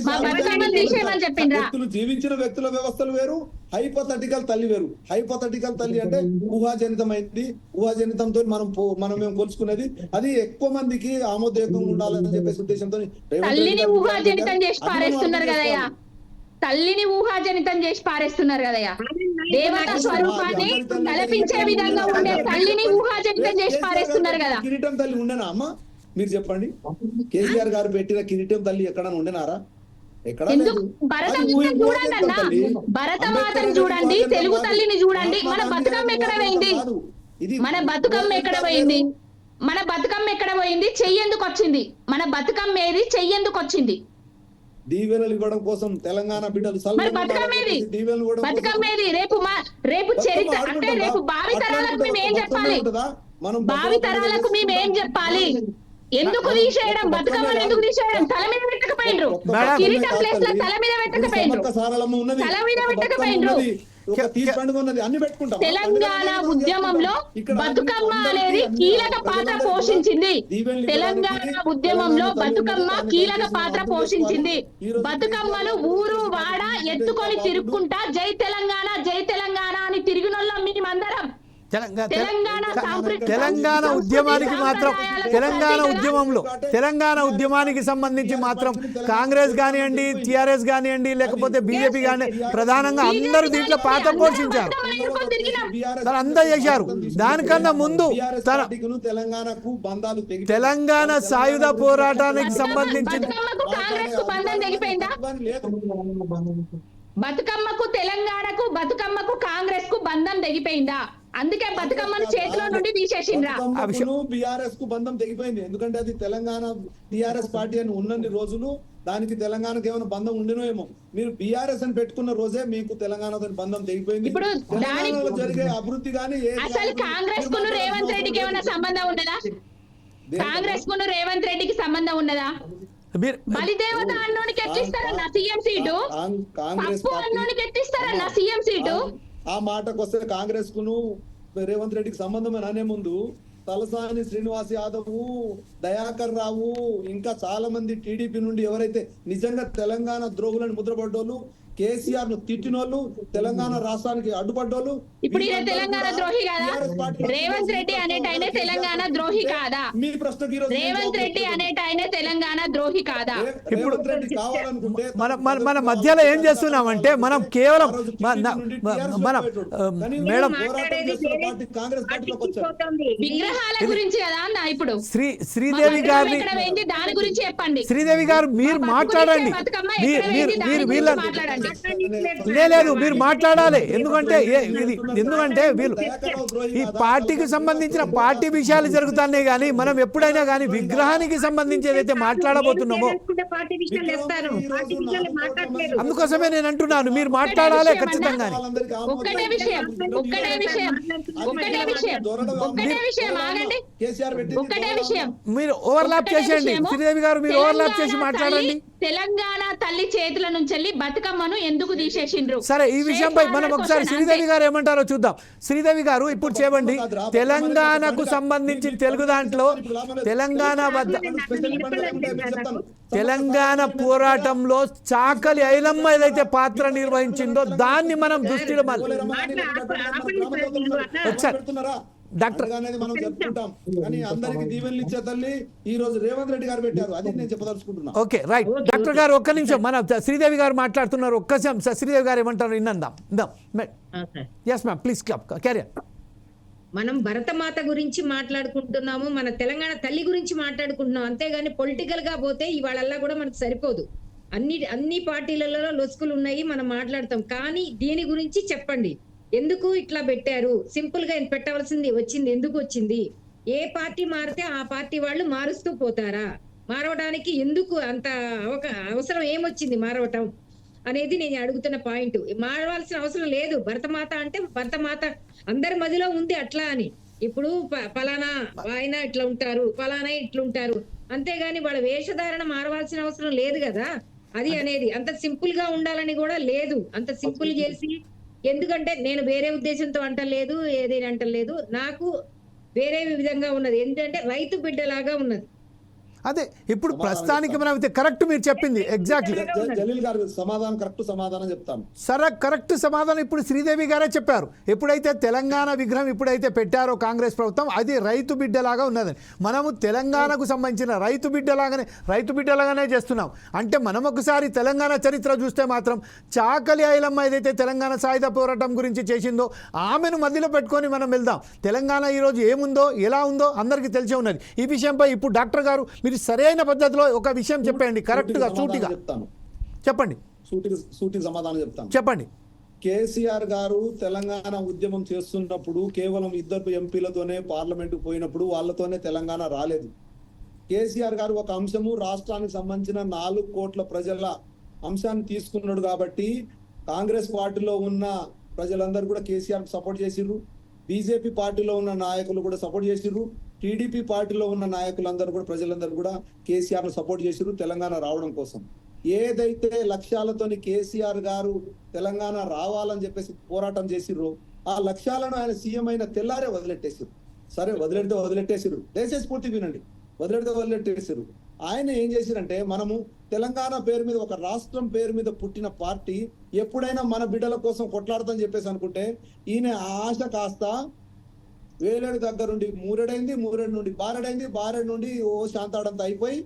మా బతుకమ్మ తీసేయమని చెప్పిండ్రా? వ్యక్తులు జీవించిన వ్యక్తుల వ్యవస్థలు వేరు, హైపోథెటికల్ తల్లి వేరు. హైపోథెటికల్ తల్లి అంటే ఊహాజనితమైంది, ఊహాజనితంతో మేము కొలుచుకునేది. అది ఎక్కువ మందికి ఆమోదయోగంగా ఉండాలని చెప్పేసి ఉద్దేశంతో తల్లిని ఊహాజనితం చేసి పారేస్తున్నారు కదయ్యా. తల్లిని ఊహాజనితం చేసి పారేస్తున్నారు కదయ్యా. దేవత స్వరూపాన్ని కల్పించే విధంగా ఉండే తల్లిని ఊహాజనితం చేసి పారేస్తున్నారు కదా. కిరీటం తల్లి ఉండేనా అమ్మ? మీరు చెప్పండి. కేసీఆర్ గారు పెట్టిన కిరీటం తల్లి ఎక్కడన్నా ఉండేనారా? ఎక్కడ ఎందుకు? భరతమాతను చూడండి అన్న, భరతమాతను చూడండి, తెలుగు తల్లిని చూడండి. మన బతుకమ్మ ఎక్కడ పోయింది? మన బతుకమ్మ ఎక్కడ పోయింది? మన బతుకమ్మ ఎక్కడ పోయింది? చెయ్యేందుకు వచ్చింది? మన బతుకమ్మ ఏది? చెయ్యేందుకు వచ్చింది? దీవెనలు ఇవ్వడం కోసం తెలంగాణ బిడ్డలు బతుకమ్మేది రేపు చరిత్ర అంటే రేపు భావి తరాలకు మేము ఏం చెప్పాలి? భావి తరాలకు మేము ఏం చెప్పాలి? ఎందుకు తీసేయడం? బతుకమ్మను ఎందుకు తీసేయడం? తల మీద పెట్టకపోయిండ్రు. కిరీటం ప్లేస్ లో తల మీద పెట్టకపోయిండ్రు. తల మీద పెట్టకపోయిండ్రు. తెలంగాణ ఉద్యమంలో బతుకమ్మ అనేది కీలక పాత్ర పోషించింది. తెలంగాణ ఉద్యమంలో బతుకమ్మ కీలక పాత్ర పోషించింది. బతుకమ్మను ఊరు వాడ ఎత్తుకొని తిరుక్కుంటా జై తెలంగాణ అని తిరిగినోళ్ళం మేమందరం. తెలంగాణ ఉద్యమానికి మాత్రం తెలంగాణ ఉద్యమానికి సంబంధించి మాత్రం కాంగ్రెస్ కానివ్వండి, టిఆర్ఎస్ కానివ్వండి, లేకపోతే బీజేపీ కానీ ప్రధానంగా అందరూ దీంట్లో పాత్ర పోషించారు. అందరూ చేశారు. దానికన్నా ముందు తెలంగాణ సాయుధ పోరాటానికి సంబంధించి బతుకమ్మకు తెలంగాణకు బతుకమ్మకు కాంగ్రెస్ కు బంధం తెగిపోయిందా? అందుకే బతుకమ్మను చేతిలో నుండి తీసేసిండ్రా. బీఆర్ఎస్ కు బంధం తెగిపోయింది. ఎందుకంటే అది తెలంగాణ టీఆర్ఎస్ పార్టీ అని ఉన్నన్ని రోజులు దానికి తెలంగాణకు ఏమైనా బంధం ఉండినో ఏమో. మీరు బీఆర్ఎస్ అని పెట్టుకున్న రోజే మీకు తెలంగాణతో బంధం తెగిపోయింది. ఇప్పుడు జరిగే అభివృద్ధి కానీ అసలు కాంగ్రెస్ కు రేవంత్ రెడ్డికి ఏమైనా సంబంధం ఉన్నదా? కాంగ్రెస్ కు రేవంత్ రెడ్డికి సంబంధం ఉన్నదా? మీరు బలిదేవత అన్నోనికి ఎట్లిస్తారన్న సీఎం సీటు? కాంగ్రెస్ పప్పు అన్నోనికి ఎట్లిస్తారన్న సీఎం సీటు? ఆ మాటకు వస్తే కాంగ్రెస్ కును రేవంత్ రెడ్డికి సంబంధం అనే ముందు తలసాని శ్రీనివాస్ యాదవ్, దయాకర్ రావు, ఇంకా చాలా మంది టీడీపీ నుండి ఎవరైతే నిజంగా తెలంగాణ ద్రోహులను ముద్రపడ్డోళ్ళు, కేసీఆర్ ను తిట్టినోళ్ళు, తెలంగాణ రాష్ట్రానికి అడ్డుపడ్డోళ్ళు. ఇప్పుడు ఈయన తెలంగాణ ద్రోహి కాదా? రేవంత్ రెడ్డి అనేటైనే తెలంగాణ ద్రోహి కాదా? మీ ప్రశ్నకి ఈరోజు రేవంత్ రెడ్డి అనేటైనే తెలంగాణ ద్రోహి కాదా? ఇప్పుడు కావాలనుకుంటే మన మధ్యలో ఏం చేస్తున్నామంటే మనం కేవలం మన మేడం కాంగ్రెస్ పార్టీలోకి వచ్చారు. విగ్రహాల గురించి కదా అన్న ఇప్పుడు శ్రీదేవి గారిని, ఎక్కడ పోయింది దాని గురించి చెప్పండి. శ్రీదేవి గారు మీరు మాట్లాడండి, బతుకమ్మ మీరు ఎక్కడ పోయింది దాని మీరు గురించి వీళ్ళ మాట్లాడండి. లేదు మీరు మాట్లాడాలి. ఎందుకంటే ఎందుకంటే వీళ్ళు ఈ పార్టీకి సంబంధించిన పార్టీ విషయాలు జరుగుతున్నాయి, కానీ మనం ఎప్పుడైనా కానీ విగ్రహానికి సంబంధించి ఏదైతే మాట్లాడబోతున్నామో అందుకోసమే నేను అంటున్నాను మీరు మాట్లాడాలి ఖచ్చితంగా. ఒక్కటే విషయం ఆగండి. ఒక్కటే విషయం మీరు ఓవర్లాప్ చేసేయండి. శ్రీదేవి గారు మీరు ఓవర్లాప్ చేసి మాట్లాడండి. తెలంగాణ తల్లి చేతుల నుంచి బతుకమ్మను ఎందుకు తీసేసిండ్రు? సరే, ఈ విషయంపై మనం ఒకసారి శ్రీదేవి గారు ఏమంటారో చూద్దాం. శ్రీదేవి గారు ఇప్పుడు చెప్పండి, తెలంగాణకు సంబంధించి తెలుగు దాంట్లో తెలంగాణ పోరాటంలో చాకలి ఐలమ్మ ఏదైతే పాత్ర నిర్వహించిందో దాన్ని మనం దృష్టిలో డాక్టర్ అనేది మనం చెప్పుకుంటాం, కానీ అందరికి దీవెనలు ఇచ్చే తల్లి ఈ రోజు రేవంత్ రెడ్డి గారు పెట్టారు. అది నేను చెప్పదలుచుకుంటున్నా. Okay right. డాక్టర్ గారు ఒక్క నిమిషం, మన శ్రీదేవి గారు మాట్లాడుతున్నారు. ఒక్కసారి శ్రీదేవి గారు ఏమంటారు వినందాం. Yes ma'am please carry. మనం భరతమాత గురించి మాట్లాడుకుంటున్నాము, మన తెలంగాణ తల్లి గురించి మాట్లాడుకుంటున్నాం, అంతేగాని పొలిటికల్ గా పోతే ఇవాళల్లా కూడా మనకు సరిపోదు. అన్ని పార్టీలలో లొసుకులు ఉన్నాయి, మనం మాట్లాడతాం. కానీ దీని గురించి చెప్పండి, ఎందుకు ఇట్లా పెట్టారు? సింపుల్ గా పెట్టవలసింది వచ్చింది, ఎందుకు వచ్చింది? ఏ పార్టీ మారితే ఆ పార్టీ వాళ్ళు మారుస్తూ పోతారా? మారవడానికి ఎందుకు అంత అవసరం ఏమొచ్చింది మారవటం అనేది నేను అడుగుతున్న పాయింట్. మారవలసిన అవసరం లేదు. భరతమాత అంటే భరతమాత అందరి మధ్యలో ఉంది అట్లా అని. ఇప్పుడు ఫలానా ఆయన ఇట్లా ఉంటారు, ఫలానా ఇట్లుంటారు, అంతేగాని వాళ్ళ వేషధారణ మారవలసిన అవసరం లేదు కదా. అది అనేది అంత సింపుల్ గా ఉండాలని కూడా లేదు. అంత సింపుల్ చేసి, ఎందుకంటే నేను వేరే ఉద్దేశంతో అంటలేదు, ఏదైనా అంటలేదు, నాకు వేరే విధంగా ఉన్నది. ఏంటంటే రైతు బిడ్డలాగా ఉన్నది. అదే ఇప్పుడు ప్రస్తుతానికి మనం అయితే కరెక్ట్ మీరు చెప్పింది ఎగ్జాక్ట్లీ. జలీల్ గారు సమాధానం కరెక్ట్ చెప్తాను. సరే కరెక్ట్ సమాధానం ఇప్పుడు శ్రీదేవి గారే చెప్పారు. ఎప్పుడైతే తెలంగాణ విగ్రహం ఎప్పుడైతే పెట్టారో కాంగ్రెస్ ప్రభుత్వం, అది రైతు బిడ్డలాగా ఉన్నదని. మనము తెలంగాణకు సంబంధించిన రైతు బిడ్డలాగానే చేస్తున్నాం. అంటే మనం ఒకసారి తెలంగాణ చరిత్ర చూస్తే మాత్రం చాకలి ఐలమ్మ ఏదైతే తెలంగాణ సాయుధ పోరాటం గురించి చేసిందో ఆమెను మధ్యలో పెట్టుకొని మనం వెళ్దాం. తెలంగాణ ఈరోజు ఏముందో ఎలా ఉందో అందరికీ తెలిసే ఉన్నది. ఈ విషయంపై ఇప్పుడు డాక్టర్ గారు మీరు సరైన పద్ధతిలో ఒక విషయం చెప్పండి, కరెక్ట్గా సూటిగా చెప్పండి. సూటి సమాధానం చెప్తాను. చెప్పండి. కేసీఆర్ గారు తెలంగాణ ఉద్యమం చేస్తున్నప్పుడు కేవలం 2 ఎంపీలతోనే పార్లమెంట్ పోయినప్పుడు వాళ్ళతోనే తెలంగాణ రాలేదు. కేసీఆర్ గారు ఒక అంశము రాష్ట్రానికి సంబంధించిన 4 కోట్ల ప్రజల అంశాన్ని తీసుకున్నాడు కాబట్టి కాంగ్రెస్ పార్టీలో ఉన్న ప్రజలందరూ కూడా కేసీఆర్ సపోర్ట్ చేసిర్రు, బీజేపీ పార్టీలో ఉన్న నాయకులు కూడా సపోర్ట్ చేసిర్రు, టీడీపీ పార్టీలో ఉన్న నాయకులందరూ కూడా ప్రజలందరూ కూడా కేసీఆర్ ను సపోర్ట్ చేసిర్రు తెలంగాణ రావడం కోసం. ఏదైతే లక్ష్యాలతోని కేసీఆర్ గారు తెలంగాణ రావాలని చెప్పేసి పోరాటం చేసిర్రో ఆ లక్ష్యాలను ఆయన సీఎం అయిన తెల్లారే వదిలెట్టేసారు. సరే వదిలెట్టేసారు, దయచేసి పూర్తి వినండి. వదిలెట్టేసారు. ఆయన ఏం చేసిరంటే, మనము తెలంగాణ పేరు మీద, ఒక రాష్ట్రం పేరు మీద పుట్టిన పార్టీ ఎప్పుడైనా మన బిడ్డల కోసం కొట్లాడతాని చెప్పేసి అనుకుంటే ఈయన ఆశ కాస్త వేలేడు దగ్గరుండి మూరెడైంది, మూరెడు నుండి బారెడైంది, బారెడు నుండి శాంతాడంతా అయిపోయి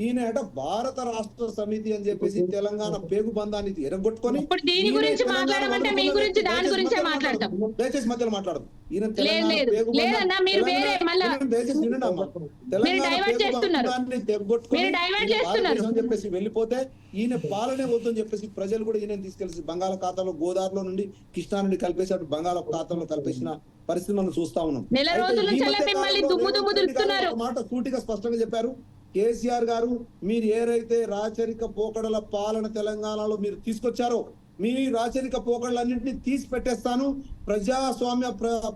ఈయన భారత రాష్ట్ర సమితి అని చెప్పేసి తెలంగాణ పేగు బంధాన్ని ఎరగొట్టుకొని దయచేసి మధ్యలో మాట్లాడదు. ఈయన తెలంగాణ పేగు బంధాన్ని తెగొట్టుకొని చెప్పేసి వెళ్ళిపోతే ఈయన పాలనే వద్దని చెప్పేసి ప్రజలు కూడా ఈయన తీసుకెళ్లి బంగాళాఖాతంలో గోదావరిలో నుండి కృష్ణా నుండి కలిపేసి బంగాళాఖాతంలో కలిపేసిన పరిస్థితి మనం చూస్తా ఉన్నాం. మాట సూటిగా స్పష్టంగా చెప్పారు కేసీఆర్ గారు, మీరు ఏదైతే రాచరిక పోకడల పాలన తెలంగాణలో మీరు తీసుకొచ్చారో మీ రాచరిక పోకళ్ళన్నింటినీ తీసి పెట్టేస్తాను, ప్రజాస్వామ్య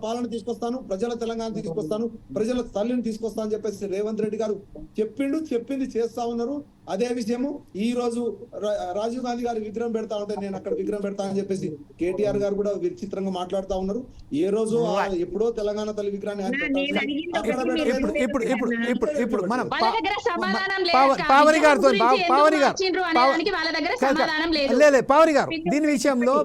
పాలన తీసుకొస్తాను, ప్రజల తెలంగాణ తీసుకొస్తాను, ప్రజల తల్లిని తీసుకొస్తాను అని చెప్పేసి రేవంత్ రెడ్డి గారు చెప్పింది చేస్తా ఉన్నారు. అదే విషయము ఈ రోజు రాజీవ్ గాంధీ గారి విగ్రహం పెడతా ఉంటే నేను అక్కడ విగ్రహం పెడతా అని చెప్పేసి కేటీఆర్ గారు కూడా విచిత్రంగా మాట్లాడుతా ఉన్నారు. ఏ రోజు ఎప్పుడో తెలంగాణ తల్లి విగ్రహాన్ని ఇప్పుడు మనం వాళ్ళ దగ్గర సమాధానం లేదు. పావని గారితో పావని గారు వాళ్ళ దగ్గర సమాధానం లేదు. లేదు పావని గారు దీని విషయంలో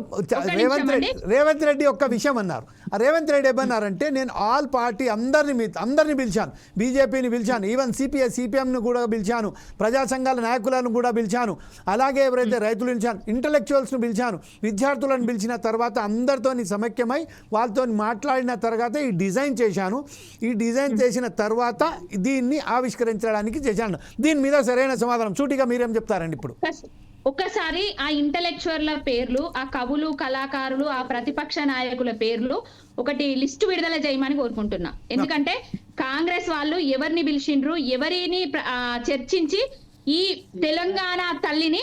రేవంత్ రెడ్డి ఒక్క విషయం అన్నారు. ఆ రేవంత్ రెడ్డి ఏమన్నారంటే నేను ఆల్ పార్టీ అందరిని పిలిచాను, బీజేపీని పిలిచాను, ఈవెన్ సిపిఎంను కూడా పిలిచాను, ప్రజా సంఘాల నాయకులను కూడా పిలిచాను, అలాగే ఎవరైతే రైతులు పిలిచాను, ఇంటలెక్చువల్స్ను పిలిచాను, విద్యార్థులను పిలిచిన తర్వాత అందరితో సమైక్యమై వాళ్ళతో మాట్లాడిన తర్వాత ఈ డిజైన్ చేశాను. ఈ డిజైన్ చేసిన తర్వాత దీన్ని ఆవిష్కరించడానికి చేశాను. దీని మీద సరైన సమాధానం సూటిగా మీరేం చెప్తారండి ఇప్పుడు? ఒక్కసారి ఆ ఇంటలెక్చువర్ల పేర్లు, ఆ కవులు, కళాకారులు, ఆ ప్రతిపక్ష నాయకుల పేర్లు ఒకటి లిస్టు విడుదల చేయమని కోరుకుంటున్నా. ఎందుకంటే కాంగ్రెస్ వాళ్ళు ఎవరిని పిలిచిండ్రు, ఎవరిని చర్చించి ఈ తెలంగాణ తల్లిని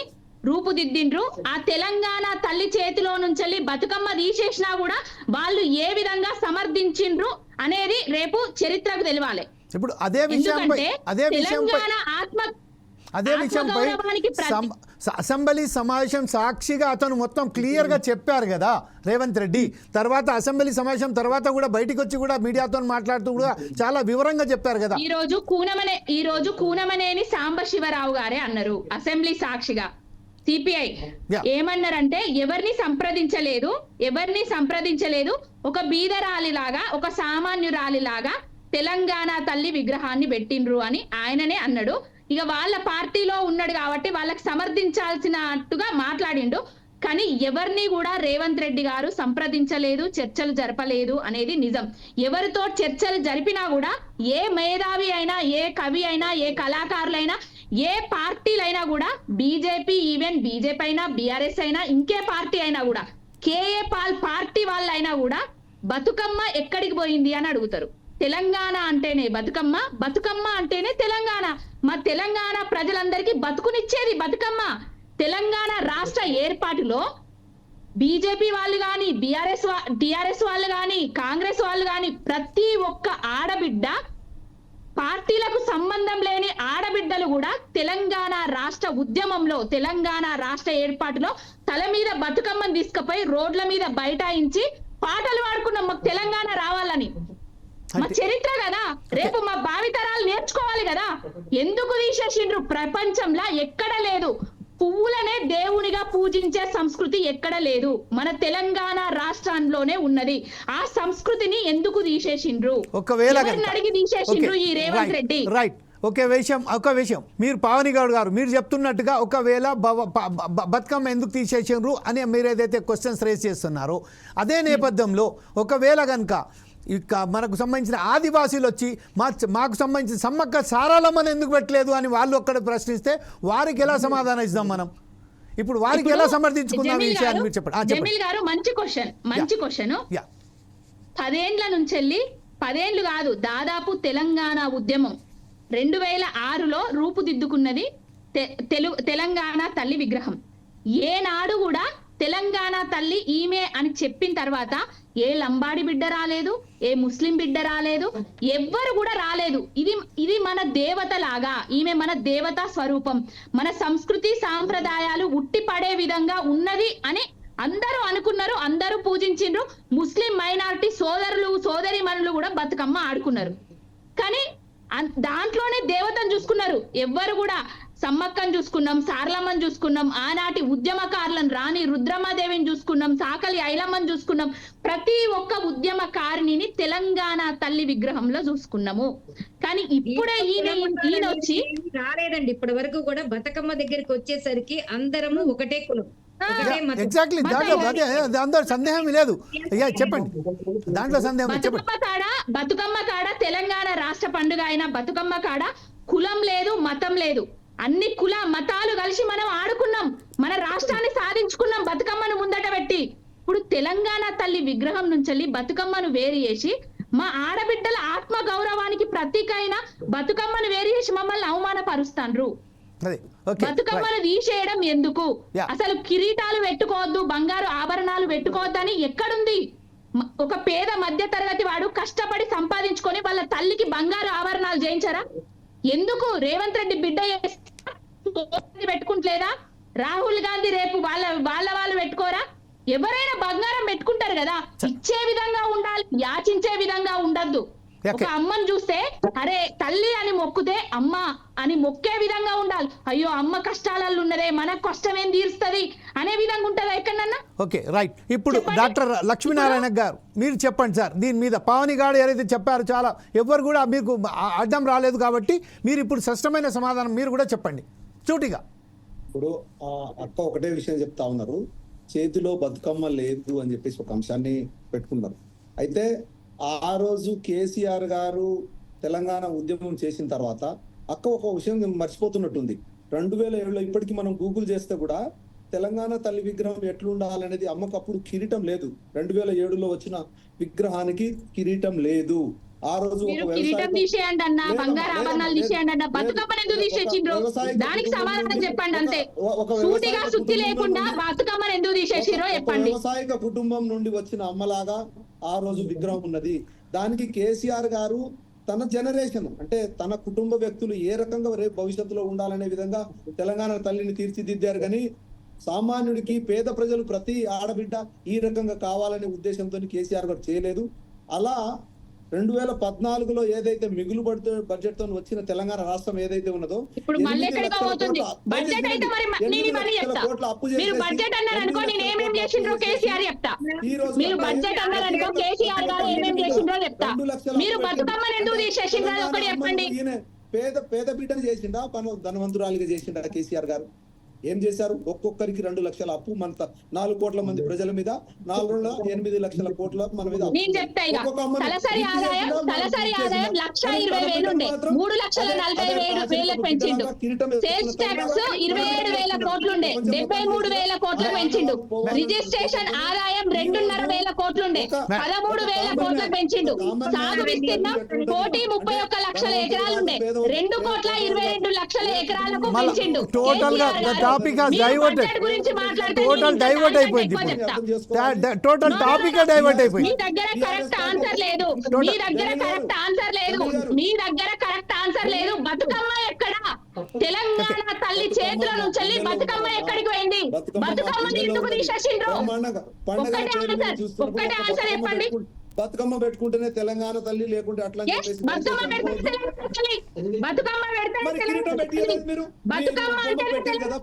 రూపుదిద్దిండ్రు, ఆ తెలంగాణ తల్లి చేతిలో నుంచి బతుకమ్మ తీసేసినా కూడా వాళ్ళు ఏ విధంగా సమర్థించిండ్రు అనేది రేపు చరిత్రకు తెలియాలి. ఇప్పుడు అదే విషయంపై అసెంబ్లీ సమావేశం సాక్షిగా అతను మొత్తం క్లియర్ గా చెప్పారు కదా రేవంత్ రెడ్డి. తర్వాత అసెంబ్లీ సమావేశం తర్వాత కూడా బయటికి వచ్చి కూడా మీడియాతో మాట్లాడుతూ కూడా చాలా వివరంగా చెప్పారు కదా. ఈ రోజు కూనమనేని సాంబశివరావు గారే అన్నారు అసెంబ్లీ సాక్షిగా. సిపిఐ ఏమన్నారంటే ఎవరిని సంప్రదించలేదు, ఒక బీదరాలిలాగా, ఒక సామాన్యురాలిలాగా తెలంగాణ తల్లి విగ్రహాన్ని పెట్టిండ్రు అని ఆయననే అన్నాడు. ఇక వాళ్ళ పార్టీలో ఉన్నాడు కాబట్టి వాళ్ళకి సమర్థించాల్సినట్టుగా మాట్లాడిండు. కానీ ఎవరిని కూడా రేవంత్ రెడ్డి గారు సంప్రదించలేదు, చర్చలు జరపలేదు అనేది నిజం. ఎవరితో చర్చలు జరిపినా కూడా ఏ మేధావి అయినా, ఏ కవి అయినా, ఏ కళాకారులైనా, ఏ పార్టీలైనా కూడా, బీజేపీ ఈవెన్ బీజేపీ అయినా, బీఆర్ఎస్ అయినా, ఇంకే పార్టీ అయినా కూడా, కేఏ పాల్ పార్టీ వాళ్ళైనా కూడా బతుకమ్మ ఎక్కడికి పోయింది అని అడుగుతారు. తెలంగాణ అంటేనే బతుకమ్మ, బతుకమ్మ అంటేనే తెలంగాణ. మా తెలంగాణ ప్రజలందరికీ బతుకునిచ్చేది బతుకమ్మ. తెలంగాణ రాష్ట్ర ఏర్పాటులో బీజేపీ వాళ్ళు కానీ, టిఆర్ఎస్ వాళ్ళు కానీ, కాంగ్రెస్ వాళ్ళు కానీ, ప్రతి ఒక్క ఆడబిడ్డ, పార్టీలకు సంబంధం లేని ఆడబిడ్డలు కూడా తెలంగాణ రాష్ట్ర ఉద్యమంలో, తెలంగాణ రాష్ట్ర ఏర్పాటులో తల మీద బతుకమ్మని తీసుకుపోయి రోడ్ల మీద బైఠాయించి పాటలు పాడుకున్నాం మాకు తెలంగాణ రావాలని. మా చరిత్ర కదా, రేపు మా భావితరాలు నేర్చుకోవాలి కదా. ఎందుకు తీసేసిండ్రు? ప్రపంచంలో ఎక్కడ లేదు. పువ్వులనే దేవునిగా పూజించే సంస్కృతి ఎక్కడ లేదు, మన తెలంగాణ రాష్ట్రంలోనే ఉన్నది. ఆ సంస్కృతిని ఎందుకు తీసేసిండ్రు? అడిగి తీసేసిండ్రు ఈ రేవంత్ రెడ్డి. రైట్, ఒక విషయం మీరు పావని గౌడ్ గారు మీరు చెప్తున్నట్టుగా ఒకవేళ బతుకమ్మ ఎందుకు తీసేసిండ్రు అని మీరు ఏదైతే క్వశ్చన్స్ రేస్ చేస్తున్నారో, అదే నేపథ్యంలో ఒకవేళ కనుక ఇక మనకు సంబంధించిన ఆదివాసీలు వచ్చి మాకు సంబంధించిన సమ్మక్క సారాలమ్మని ఎందుకు పెట్టలేదు అని వాళ్ళు ఒక్కడ ప్రశ్నిస్తే వారికి ఎలా సమాధానం ఇద్దాం మనం? ఇప్పుడు వారికి ఎలా సమర్థించుకున్న విషయాన్ని మీరు చెప్పండి. జమీల్ గారు మంచి క్వశ్చన్. 10 ఏళ్ళు కాదు, దాదాపు తెలంగాణ ఉద్యమం 2006లో రూపుదిద్దుకున్నది తెలంగాణ తల్లి విగ్రహం. ఏనాడు కూడా తెలంగాణ తల్లి ఈమె అని చెప్పిన తర్వాత ఏ లంబాడి బిడ్డ రాలేదు, ఏ ముస్లిం బిడ్డ రాలేదు, ఎవ్వరు కూడా రాలేదు. ఇది మన దేవత లాగా, ఈమె మన దేవతా స్వరూపం, మన సంస్కృతి సాంప్రదాయాలు ఉట్టి పడే విధంగా ఉన్నది అని అందరూ అనుకున్నారు, అందరూ పూజించిండ్రు. ముస్లిం మైనారిటీ సోదరులు సోదరిమణులు కూడా బతుకమ్మ ఆడుకున్నారు. కానీ దాంట్లోనే దేవతను చూసుకున్నారు. ఎవ్వరు కూడా సమ్మక్కను చూసుకున్నాం, సారలమ్మని చూసుకున్నాం, ఆనాటి ఉద్యమకారులను రాణి రుద్రమాదేవిని చూసుకున్నాం, సాకలి ఐలమ్మని చూసుకున్నాం. ప్రతి ఒక్క ఉద్యమకారిణిని తెలంగాణ తల్లి విగ్రహంలో చూసుకున్నాము. కానీ ఇప్పుడే ఈయన వచ్చి రాలేదండి. ఇప్పటి వరకు కూడా బతుకమ్మ దగ్గరికి వచ్చేసరికి అందరము ఒకటే కులం. ఎగ్జాక్ట్లీ, దాంట్లో సందేహం లేదు. చెప్పండి, దాంట్లో సందేహం. బతుకమ్మ కాడ తెలంగాణ రాష్ట్ర పండుగ అయిన బతుకమ్మ కాడ కులం లేదు, మతం లేదు. అన్ని కుల మతాలు కలిసి మనం ఆడుకున్నాం, మన రాష్ట్రాన్ని సాధించుకున్నాం బతుకమ్మను ముందట పెట్టి. ఇప్పుడు తెలంగాణ తల్లి విగ్రహం నుంచి బతుకమ్మను వేరు చేసి, మా ఆడబిడ్డల ఆత్మ గౌరవానికి ప్రతీక అయిన బతుకమ్మను వేరు చేసి మమ్మల్ని అవమానపరుస్తాండ్రు. అదే ఓకే బతుకమ్మను తీసేయడం ఎందుకు? Yeah. అసలు కిరీటాలు పెట్టుకోవద్దు, బంగారు ఆభరణాలు పెట్టుకోవద్దు అని ఎక్కడుంది? ఒక పేద మధ్య తరగతి వాడు కష్టపడి సంపాదించుకొని వాళ్ళ తల్లికి బంగారు ఆభరణాలు చేయించారా? ఎందుకు? రేవంత్ రెడ్డి బిడ్డ పెట్టుకుంటలేదా? రాహుల్ గాంధీ రేపు వాళ్ళు పెట్టుకోరా? ఎవరైనా బంగారం పెట్టుకుంటారు కదా, ఇచ్చే విధంగా ఉండాలి, యాచించే విధంగా ఉండద్దు. ఒక అమ్మని చూస్తే అరే తల్లి అని మొక్కుతే అమ్మ అని మొక్కే విధంగా ఉండాలి. అయ్యో అమ్మ కష్టాలలో ఉన్నదే, మన కష్టం ఏం తీరుస్తుంది అనే విధంగా ఉంటుందా ఎక్కడన్నా? Okay right. ఇప్పుడు డాక్టర్ లక్ష్మీనారాయణ గారు మీరు చెప్పండి సార్, దీని మీద పావని గారు ఏదైతే చెప్పారో చాలా ఎవ్వరు కూడా మీకు అడ్డం రాలేదు కాబట్టి మీరు ఇప్పుడు స్పష్టమైన సమాధానం మీరు కూడా చెప్పండి సూటిగా. ఇప్పుడు అక్క ఒకటే విషయం చెప్తా ఉన్నారు, చేతిలో బతుకమ్మ లేదు అని చెప్పేసి ఒక అంశాన్ని పెట్టుకున్నారు. అయితే ఆ రోజు కేసీఆర్ గారు తెలంగాణ ఉద్యమం చేసిన తర్వాత అక్క ఒక విషయం మర్చిపోతున్నట్టుంది. 2007లో ఇప్పటికీ మనం గూగుల్ చేస్తే కూడా తెలంగాణ తల్లి విగ్రహం ఎట్లుండాలనేది అమ్మకు అప్పుడు కిరీటం లేదు. 2007లో వచ్చిన విగ్రహానికి కిరీటం లేదు. ఆ రోజు మీరు కిరీటం తీసేయండి అన్న, బంగారు ఆభరణాలు తీసేయండి అన్న, బతుకమ్మని ఎందుకు తీసేసిండ్రు? దానికి సమాధానం చెప్పండి అంతే. సూటిగా సుత్తి లేకుండా బతుకమ్మని ఎందుకు తీసేసిరో చెప్పండి. వ్యవసాయక కుటుంబం నుండి వచ్చిన అమ్మలాగా ఆ రోజు విగ్రహం ఉన్నది. దానికి కేసీఆర్ గారు తన జనరేషన్ అంటే తన కుటుంబ వ్యక్తులు ఏ రకంగా రేపు భవిష్యత్తులో ఉండాలనే విధంగా తెలంగాణ తల్లిని తీర్చిదిద్దారు. కానీ సామాన్యుడికి పేద ప్రజలు ప్రతి ఆడబిడ్డ ఈ రకంగా కావాలనే ఉద్దేశంతో కేసీఆర్ గారు చేయలేదు. అలా 2014లో ఏదైతే మిగులు బడ్జెట్ తో వచ్చిన తెలంగాణ రాష్ట్రం ఏదైతే ఉన్నదో ఇప్పుడు మళ్ళీ ఎక్కడికి పోతుంది బడ్జెట్? అయితే మరి నేను మళ్ళీ చెప్తా. మీరు బడ్జెట్ అన్నారు అనుకో, నేను ఏమేం చేసిండ్రో కేసీఆర్ చెప్తా. మీరు బడ్జెట్ అన్నారు అనుకో, కేసీఆర్ గారు ఏమేం చేసిండ్రో చెప్తా. మీరు బతుకమ్మని ఎందుకు తీసేసిండ్రో ఒకటి చెప్పండి. పేద బిడ్డను చేసిండా ధనవంతురాలిగా చేసిండా కేసీఆర్ గారు? ఏం చేశారు? ఒక్కొక్కరికి 2 లక్షల అప్పు మన 4 కోట్ల మంది ప్రజల మీద, 8 లక్షల కోట్ల మన మీద. నేను చెప్తా ఇక తలసరి ఆదాయం 1,20,000 ఉండే 3,40,000 పెంచిండు. సేల్స్ ట్యాక్స్ 27,000 కోట్లుండే 73,000 కోట్లకు పెంచిండు. రిజిస్ట్రేషన్ ఆదాయం 2,500 కోట్లుండే 13,000 కోట్లకు పెంచిండు. సాగు విస్తీర్ణం 1,31,00,000 ఎకరాలుండే 2,22,00,000 ఎకరాలకు పెంచిండు. టాపిక్ టోటల్ డైవర్ట్ అయిపోయింది. టోటల్ టాపిక్ డైవర్ట్ అయిపోయింది. మీ దగ్గర కరెక్ట్ ఆన్సర్ లేదు. మీ దగ్గర కరెక్ట్ ఆన్సర్ లేదు. మీ దగ్గర కరెక్ట్ ఆన్సర్ లేదు. బతుకమ్మ ఎక్కడ? తెలంగాణ తల్లి చేతుల నుంచి బతుకమ్మ ఎక్కడికి పోయింది? బతుకమ్మని ఎందుకు తీసేసిండ్రు? ఒక్కటే ఆన్సర్ చెప్పండి. బతుకమ్మ పెట్టుకుంటేనే తెలంగాణ తల్లి, లేకుంటే అట్లా బతుకమ్మ పెడితే బతుకమ్మ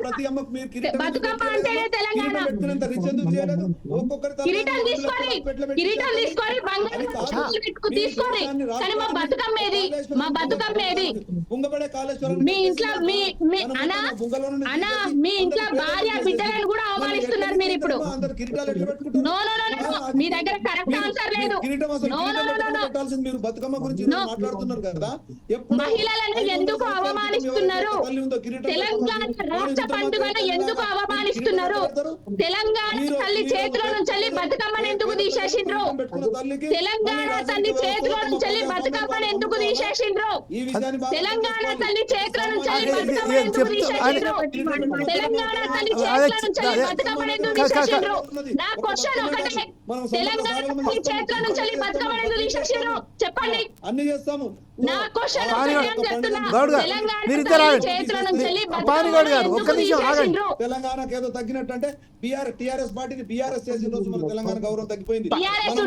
ప్రతి అమ్మకు మీరు బతుకమ్మ అంటేనే తెలంగాణ. కిరీటం తీసుకొని బంగారు తీసుకొని, కానీ మా బతుకమ్మ ఏది? మా బతుకమ్మ ఏది? మీ ఇంట్లో మీ ఇంట్లో భార్య బిడ్డలను కూడా అవమానిస్తున్నారు మీరు ఇప్పుడు. నో నో నో, మీ దగ్గర కరెక్ట్ ఆన్సర్ లేదు. మీరు బతుకమ్మ గురించి మాట్లాడుతున్నారు కదా, మహిళలను ఎందుకు అవమానిస్తున్నారు? తెలంగాణ రాష్ట్ర పండుగను ఎందుకు అవమానిస్తున్నారు? తెలంగాణ తల్లి చేతిలో నుంచి బతుకమ్మను ఎందుకు తీసేసిండ్రు? తెలంగాణ తల్లి చేతిలో నుంచి బతుకమ్మను ఎందుకు తీసేసిండ్రు? తెలంగాణ తల్లి చేతిలో నుంచి బతుకమ్మను ఎందుకు తీసేసిండ్రు? తెలంగాణ తల్లి చేతిలో నుంచి బతుకమ్మను ఎందుకు తీసేసిండ్రు? నా క్వశ్చన్ ఒకటే, తెలంగాణ తల్లి చేతిలో నుంచి బతుకమ్మను ఎందుకు తీసేసిండ్రు చెప్పండి. అన్ని చేస్తాము. నా క్వశ్చన్ తెలంగాణకి ఏదో తగ్గినట్టు అంటే టిఆర్ఎస్ పార్టీని బీఆర్ఎస్ చేసిన రోజు మన తెలంగాణ గౌరవం తగ్గిపోయింది.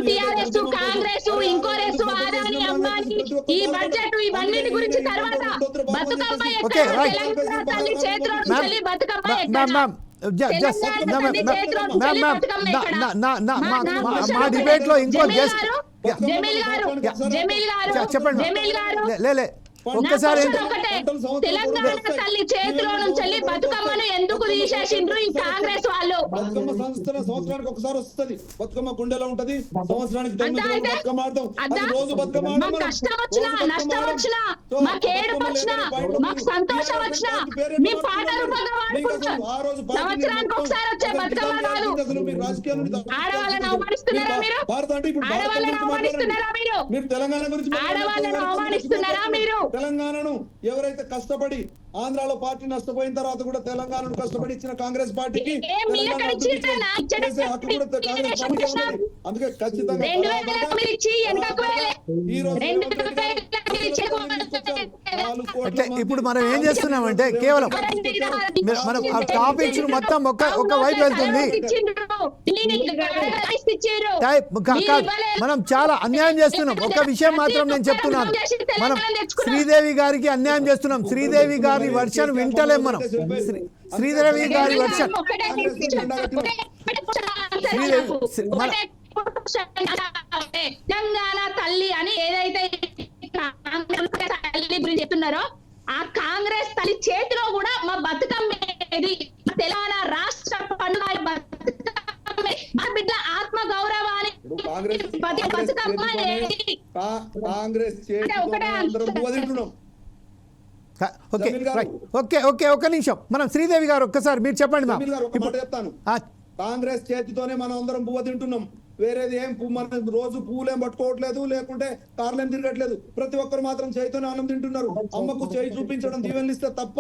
టిఆర్ఎస్ కాంగ్రెస్ ఇంకోరెస్ ఆదాని అంబానీ ఈ బడ్జెట్ ఇవన్నిటి గురించి తర్వాత బతుకమ్మ ఎక్కడ? తెలంగాణ తల్లి చేతిలో నుంచి బతుకమ్మ ఎక్కడ? మా డిబేట్ లో ఇంకో ఒక్కసారి తెలంగాణ తల్లి చేతిలో నుంచి బతుకమ్మను ఎందుకు తీసేసిండ్రు ఈ కాంగ్రెస్ వాళ్ళు. బతుకమ్మ సంవత్సరానికి ఒకసారి వస్తుంది. బతుకమ్మ గుండెలో ఉంటది. సంవత్సరానికి 9 రోజులు బతుకమ్మ ఆడతాం. అది రోజు బతుకమ్మ ఆడతాం. మాకు కష్టం వచ్చినా నష్టం వచ్చినా మాకు ఏడుపు వచ్చినా మాకు సంతోషం వచ్చినా మీ పాట రూపంగా వాడుకుంటాం. సంవత్సరానికి ఒకసారి వచ్చే బతుకమ్మ కాదు. ఆడవాళ్ళని అవమానిస్తున్నారా మీరు? ఆడవాళ్ళని అవమానిస్తున్నారా మీరు? తెలంగాణ గురించి ఆడవాళ్ళను అవమానిస్తున్నారా మీరు? తెలంగాణను ఎవరైతే కష్టపడి ఆంధ్రాలో పార్టీ నష్టపోయిన తర్వాత కూడా తెలంగాణను కష్టపడి ఇచ్చిన కాంగ్రెస్ పార్టీకి అందుకే ఖచ్చితంగా అంటే ఇప్పుడు మనం ఏం చేస్తున్నామంటే కేవలం మనం ఆ టాపిక్స్ మొత్తం ఒక వైపు వెళ్తుంది. మనం చాలా అన్యాయం చేస్తున్నాం. ఒక విషయం మాత్రం నేను చెప్తున్నాను, మనం శ్రీదేవి గారికి అన్యాయం చేస్తున్నాం. శ్రీదేవి గారి వర్షన్ వింటలేం మనం. శ్రీదేవి గారి వర్షన్ తెలంగాణ తల్లి అని ఏదైతే తల్లి గురించి చెప్తున్నారో ఆ కాంగ్రెస్ తల్లి చేతిలో కూడా మా బతుకమ్మ తెలంగాణ రాష్ట్ర పండుగ బతుకమ్మ మా బిడ్డ ఆత్మ గౌరవాన్ని ఒక్క నిమిషం. మనం శ్రీదేవి గారు ఒక్కసారి మీరు చెప్పండి. చెప్తాను, కాంగ్రెస్ చేతితోనే మనం అందరం పువ్వు తింటున్నాం. వేరేది ఏం మనం రోజు పువ్వులేం పట్టుకోవట్లేదు, లేకుంటే కార్లేం తిరగట్లేదు. ప్రతి ఒక్కరు మాత్రం చేతితోనే అన్నం తింటున్నారు. అమ్మకు చేయి చూపించడం, దీవెనలు ఇస్తే తప్ప.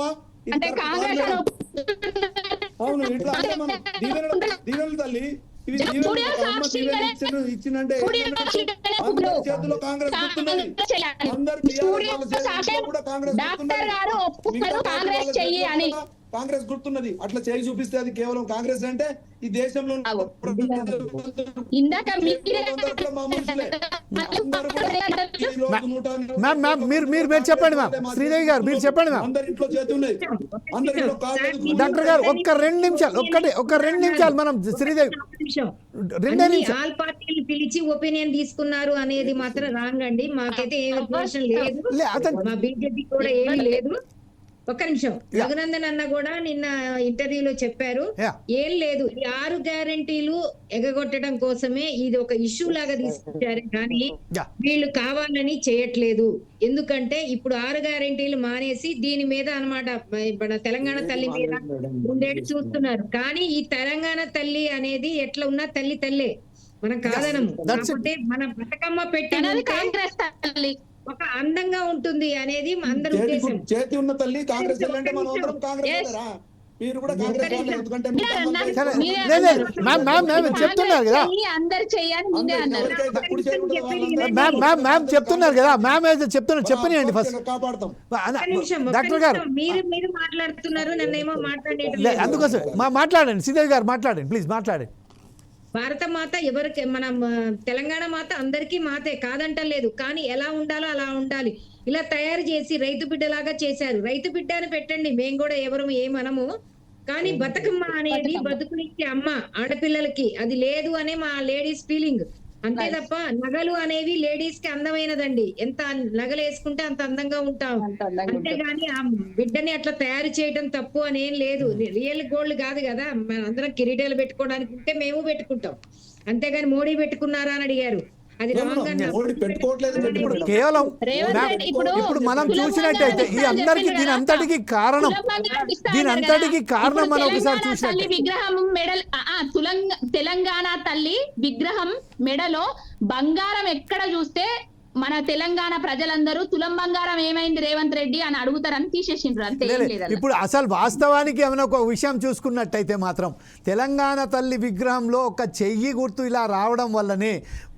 అవును, ఇట్లా అంటే మనం దీవెనలు తల్లి ఇచ్చిందంటే అందరి చేతిలో కాంగ్రెస్ గుర్తున్నది. కాంగ్రెస్ గుర్తున్నది. అట్లా చేయి చూపిస్తే అది కేవలం కాంగ్రెస్ అంటే ఈ దేశంలో మీరు చెప్పండి మ్యామ్. శ్రీదేవి గారు మీరు చెప్పండి మ్యామ్. అందరి ఇంట్లో చేతి ఉన్నాయి. అందరి ఇంట్లో డాక్టర్ గారు ఒక్క 2 నిమిషాలు, ఒక 2 నిమిషాలు మనం శ్రీదేవి 2 నిమిషాలు. ఆల్ పార్టీలు పిలిచి ఒపీనియన్ తీసుకున్నారు అనేది మాత్రం రాంగ్ అండి. మాకైతే ఏ ఇన్ఫర్మేషన్ లేదు. మా బీజేపీ కూడా ఏమీ లేదు. ఒక్క నిమిషం. రఘునందన్ అన్న కూడా నిన్న ఇంటర్వ్యూలో చెప్పారు, ఏం లేదు, ఈ 6 గ్యారంటీలు ఎగగొట్టడం కోసమే ఇది ఒక ఇష్యూ లాగా తీసుకొచ్చారు, కానీ వీళ్ళు కావాలని చేయట్లేదు. ఎందుకంటే ఇప్పుడు 6 గ్యారంటీలు మానేసి దీని మీద అన్నమాట మన తెలంగాణ తల్లి మీద ఉండేది చూస్తున్నారు. కానీ ఈ తెలంగాణ తల్లి అనేది ఎట్లా ఉన్నా తల్లి తల్లే, మనం కాదనము. కాకపోతే మన బతుకమ్మ పెట్టినది కాంగ్రెస్ తల్లి ఒక అందంగా ఉంటుంది అనేది అందరి ఉద్దేశం. చేతి ఉన్న తల్లి కాంగ్రెస్ అంటే మనం అందరం కాంగ్రెస్. మీరు కూడా కాంగ్రెస్ చెప్తున్నారు కదా మ్యామ్, చెప్తున్నారు కదా మ్యామ్ అయితే చెప్తున్నారు. చెప్పనియండి ఫస్ట్. డాక్టర్ గారు మీరు మాట్లాడుతున్నారు, నన్నేమో మాట్లాడేది అందుకోసం మాట్లాడండి. శ్రీదేవి గారు మాట్లాడండి ప్లీజ్, మాట్లాడండి. భారత మాత ఎవరికి, మన తెలంగాణ మాత అందరికీ మాతే, కాదంటలేదు. కానీ ఎలా ఉండాలో అలా ఉండాలి. ఇలా తయారు చేసి రైతు బిడ్డలాగా చేశారు. రైతు బిడ్డ అని పెట్టండి, మేము కూడా ఎవరు ఏమనము. కానీ బతుకమ్మ అనేది బతుకునిచ్చే అమ్మ ఆడపిల్లలకి, అది లేదు అనే మా లేడీస్ ఫీలింగ్. అంతే తప్ప నగలు అనేవి లేడీస్ కి అందమైనదండి. ఎంత నగలు వేసుకుంటే అంత అందంగా ఉంటాం. అంతేగాని ఆ బిడ్డని అట్లా తయారు చేయడం తప్పు అనేం లేదు. రియల్ గోల్డ్ కాదు కదా, మన అందరం కిరీటాలు పెట్టుకోవడానికి ఉంటే మేము పెట్టుకుంటాం. అంతేగాని మోడీ పెట్టుకున్నారా అని అడిగారు, అది కేవలం ఇప్పుడు మనం చూసినట్టయితే ఈ అందరికి దీని అంతటికి కారణం మనం ఒకసారి చూసినట్టు విగ్రహం మెడల్ తెలంగాణ తల్లి విగ్రహం మెడలో బంగారం ఎక్కడ చూస్తే మన తెలంగాణ ప్రజలందరూ తులం బంగారం ఏమైంది రేవంత్ రెడ్డి అని అడుగుతారని తీసేసిండ్రు. అంతే. ఇప్పుడు అసలు వాస్తవానికి ఏమైనా ఒక విషయం చూసుకున్నట్టయితే మాత్రం తెలంగాణ తల్లి విగ్రహంలో ఒక చెయ్యి గుర్తు ఇలా రావడం వల్లనే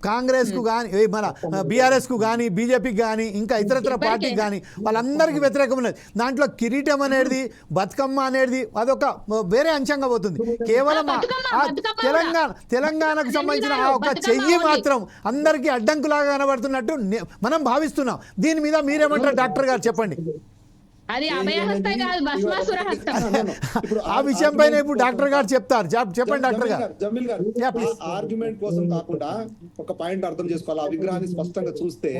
కాంగ్రెస్కు కానీ, మన బీఆర్ఎస్కు కానీ, బీజేపీకి కానీ, ఇంకా ఇతరత్ర పార్టీకి కానీ వాళ్ళందరికీ వ్యతిరేకం ఉన్నది. దాంట్లో కిరీటం అనేది, బతుకమ్మ అనేది అదొక వేరే అంశంగా పోతుంది. కేవలం తెలంగాణకు సంబంధించిన ఆ ఒక చెయ్యి మాత్రం అందరికీ అడ్డంకులాగా కనబడుతున్నట్టు మనం భావిస్తున్నాం. దీని మీద మీరేమంటారు డాక్టర్ గారు, చెప్పండి. అది అభయహస్తం కాదు, భస్మాసుర హస్తం. ఆ విషయం పైన ఇప్పుడు డాక్టర్ గారు చెప్తారు. చెప్పండి డాక్టర్ గారు. జమీల్ గారు, ఆర్గ్యుమెంట్ కోసం కాకుండా ఒక పాయింట్ అర్థం చేసుకోవాలి. ఆ విగ్రహాన్ని స్పష్టంగా చూస్తే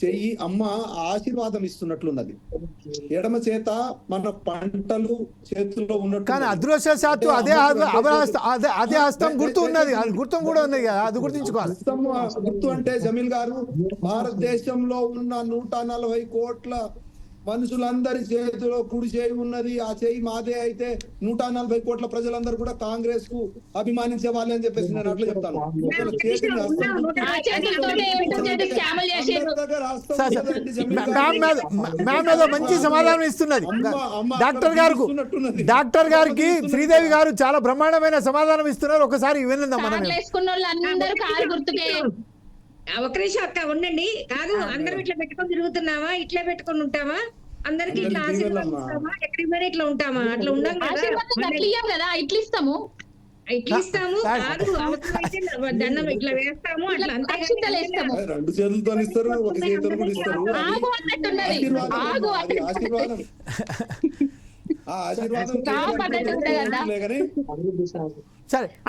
చెయ్యి అమ్మ ఆశీర్వాదం ఇస్తున్నట్లున్నది. ఎడమ చేత మన పంటలు చేతుల్లో ఉన్నట్టు. కానీ అదృష్టశాత్తు అదే హస్తం గుర్తు ఉన్నది, అది గుర్తం కూడా ఉంది కదా, అది గుర్తుంచుకోవాలి. గుర్తు అంటే జమీల్ గారు, భారతదేశంలో ఉన్న 140 కోట్ల మనుషులందరి చేతిలో కుడి చేయి ఉన్నది. ఆ చేయి మాదే అయితే 140 కోట్ల ప్రజలందరూ కూడా కాంగ్రెస్ కు అభిమానించే వాళ్ళే అని చెప్పేసి నేను అట్లా చెప్తాను. మ్యామ్ ఏదో మంచి సమాధానం ఇస్తున్నది డాక్టర్ గారికి. శ్రీదేవి గారు చాలా బ్రహ్మాండమైన సమాధానం ఇస్తున్నారు, ఒకసారి వినందాం మనం. ఒక నిమిషం అక్క ఉండండి. కాదు, అందరం ఇట్లా పెట్టుకొని తిరుగుతున్నావా, ఇట్లా పెట్టుకొని ఉంటామా, అందరికి ఇట్లా ఆశీర్వాదిస్తామా, ఎక్కడికి పోయినా ఇట్లా ఉంటామా? అట్లా ఉండం కదా, ఇట్లా ఇస్తాము. కాదు, అవసరమైతే దండం ఇట్లా వేస్తాము, అట్లా అంతే. 2 చేతులతో ఇస్తారు, ఒక చేతితో కూడా ఇస్తారు. ఆశీర్వాదం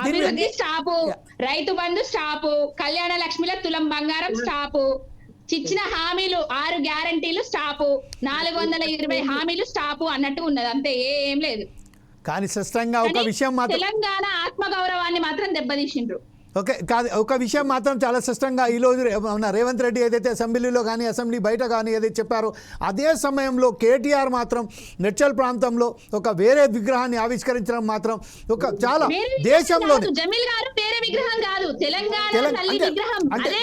అభివృద్ధి స్టాపు, రైతు బంధు స్టాపు, కళ్యాణ లక్ష్మిల తులం బంగారం స్టాపు, ఇచ్చిన హామీలు 6 గ్యారంటీలు స్టాపు, 420 హామీలు స్టాపు అన్నట్టు ఉన్నది, అంతే, ఏం లేదు. కానీ స్పష్టంగా ఒక విషయం మాత్రం, తెలంగాణ ఆత్మగౌరవాన్ని మాత్రం దెబ్బతీసిండ్రు. ఓకే, కాదు, ఒక విషయం మాత్రం చాలా స్పష్టంగా ఈరోజు రేవంత్ రెడ్డి ఏదైతే అసెంబ్లీలో కానీ అసెంబ్లీ బయట కానీ ఏదైతే చెప్పారో, అదే సమయంలో కేటీఆర్ మాత్రం నెచ్చల్ ప్రాంతంలో ఒక వేరే విగ్రహాన్ని ఆవిష్కరించడం మాత్రం ఒక చాలా దేశంలోనే. జమీల్ గారు వేరే విగ్రహం కాదు, తెలంగాణ తల్లి విగ్రహం. అంటే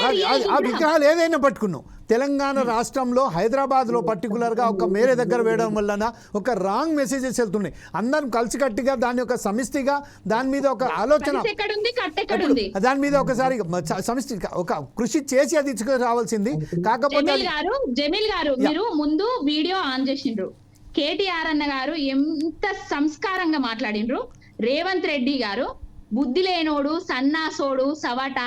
ఆ విగ్రహాలు ఏదైనా పట్టుకున్నాం. తెలంగాణ రాష్ట్రంలో హైదరాబాద్లో పర్టికులర్గా ఒక మేరే దగ్గర వేయడం వలన ఒక రాంగ్ మెసేజెస్ వెళ్తున్నాయి. అందరం కలిసికట్టుగా దాని యొక్క సమిష్టిగా దాని మీద ఒక ఆలోచన, దాని మీద ఒకసారి సమిష్టి ఒక కృషి చేసి అది రావాల్సింది. కాకపోతే జమీల్ గారు మీరు ముందు వీడియో ఆన్ చేసిండ్రు, కేటీఆర్ అన్న గారు ఎంత సంస్కారంగా మాట్లాడిండ్రు. రేవంత్ రెడ్డి గారు బుద్ధి లేనోడు, సన్నాసోడు, సవట,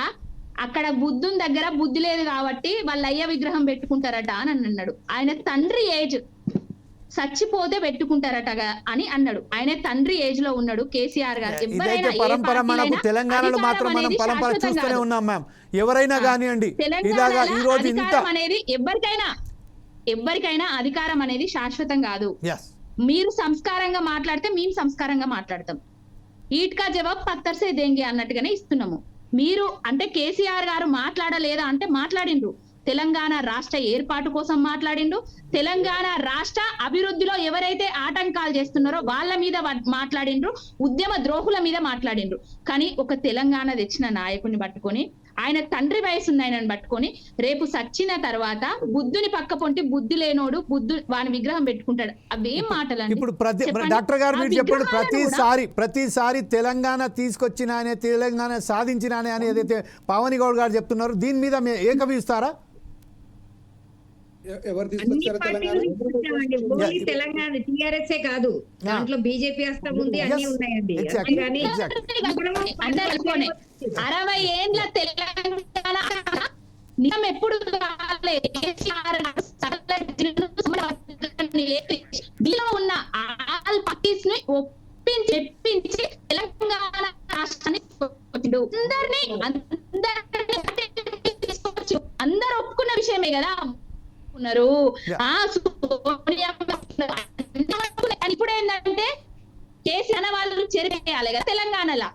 అక్కడ బుద్ధుని దగ్గర బుద్ధి లేదు కాబట్టి వాళ్ళ అయ్య విగ్రహం పెట్టుకుంటారట అని అన్నాడు. ఆయన తండ్రి ఏజ్ చచ్చిపోతే పెట్టుకుంటారట అని అన్నాడు. ఆయన తండ్రి ఏజ్ లో ఉన్నాడు కేసీఆర్ గారు. పరంపర మనకు తెలంగాణలో మాత్రం మనం పరంపర చూస్తూనే ఉన్నాం మ్యామ్. ఎవరైనా కానివ్వండి, ఇలాగా ఈ రోజు ఇంత అనేది ఎవరికైనా అధికారం అనేది శాశ్వతం కాదు. మీరు సంస్కారంగా మాట్లాడితే మేము సంస్కారంగా మాట్లాడతాం. ఈట్కా జవాబ్ పత్తర్ సే దేంగే అన్నట్టుగానే ఇస్తున్నాము. మీరు అంటే కేసీఆర్ గారు మాట్లాడలేదా అంటే మాట్లాడిండ్రు. తెలంగాణ రాష్ట్ర ఏర్పాటు కోసం మాట్లాడిండు. తెలంగాణ రాష్ట్ర అభివృద్ధిలో ఎవరైతే ఆటంకాలు చేస్తున్నారో వాళ్ళ మీద మాట్లాడిండ్రు. ఉద్యమ ద్రోహుల మీద మాట్లాడిండ్రు. కానీ ఒక తెలంగాణ తెచ్చిన నాయకుడిని పట్టుకొని, ఆయన తండ్రి వయసున్న ఆయనను పట్టుకొని రేపు సచ్చిన తర్వాత బుద్ధుని పక్క పొంటి బుద్ధి లేనోడు వాని విగ్రహం పెట్టుకుంటాడు. అవేం మాటలు? ఇప్పుడు డాక్టర్ గారు మీరు చెప్పండి, ప్రతిసారి తెలంగాణ తీసుకొచ్చిన ఆయన, తెలంగాణ సాధించిన అని ఏదైతే పావని గౌడ్ గారు చెప్తున్నారు, దీని మీద ఏకీభవిస్తారా? తెలంగాణ టీఆర్ఎస్ కాదు, దాంట్లో బీజేపీ హస్తం ఉంది, అన్ని ఉన్నాయండి. 60 ఏండ్ల తెలంగాణ నిజం ఎప్పుడు ఉన్న ఆల్ పార్టీస్ ని ఒప్పించి తెలంగాణ రాష్ట్రాన్ని అందరూ ఒప్పుకున్న విషయమే కదా ఉన్నారు. ఇప్పుడు ఏంటంటే కేసీఆర్ వాళ్ళు చెరిపేయాలి కదా తెలంగాణలో.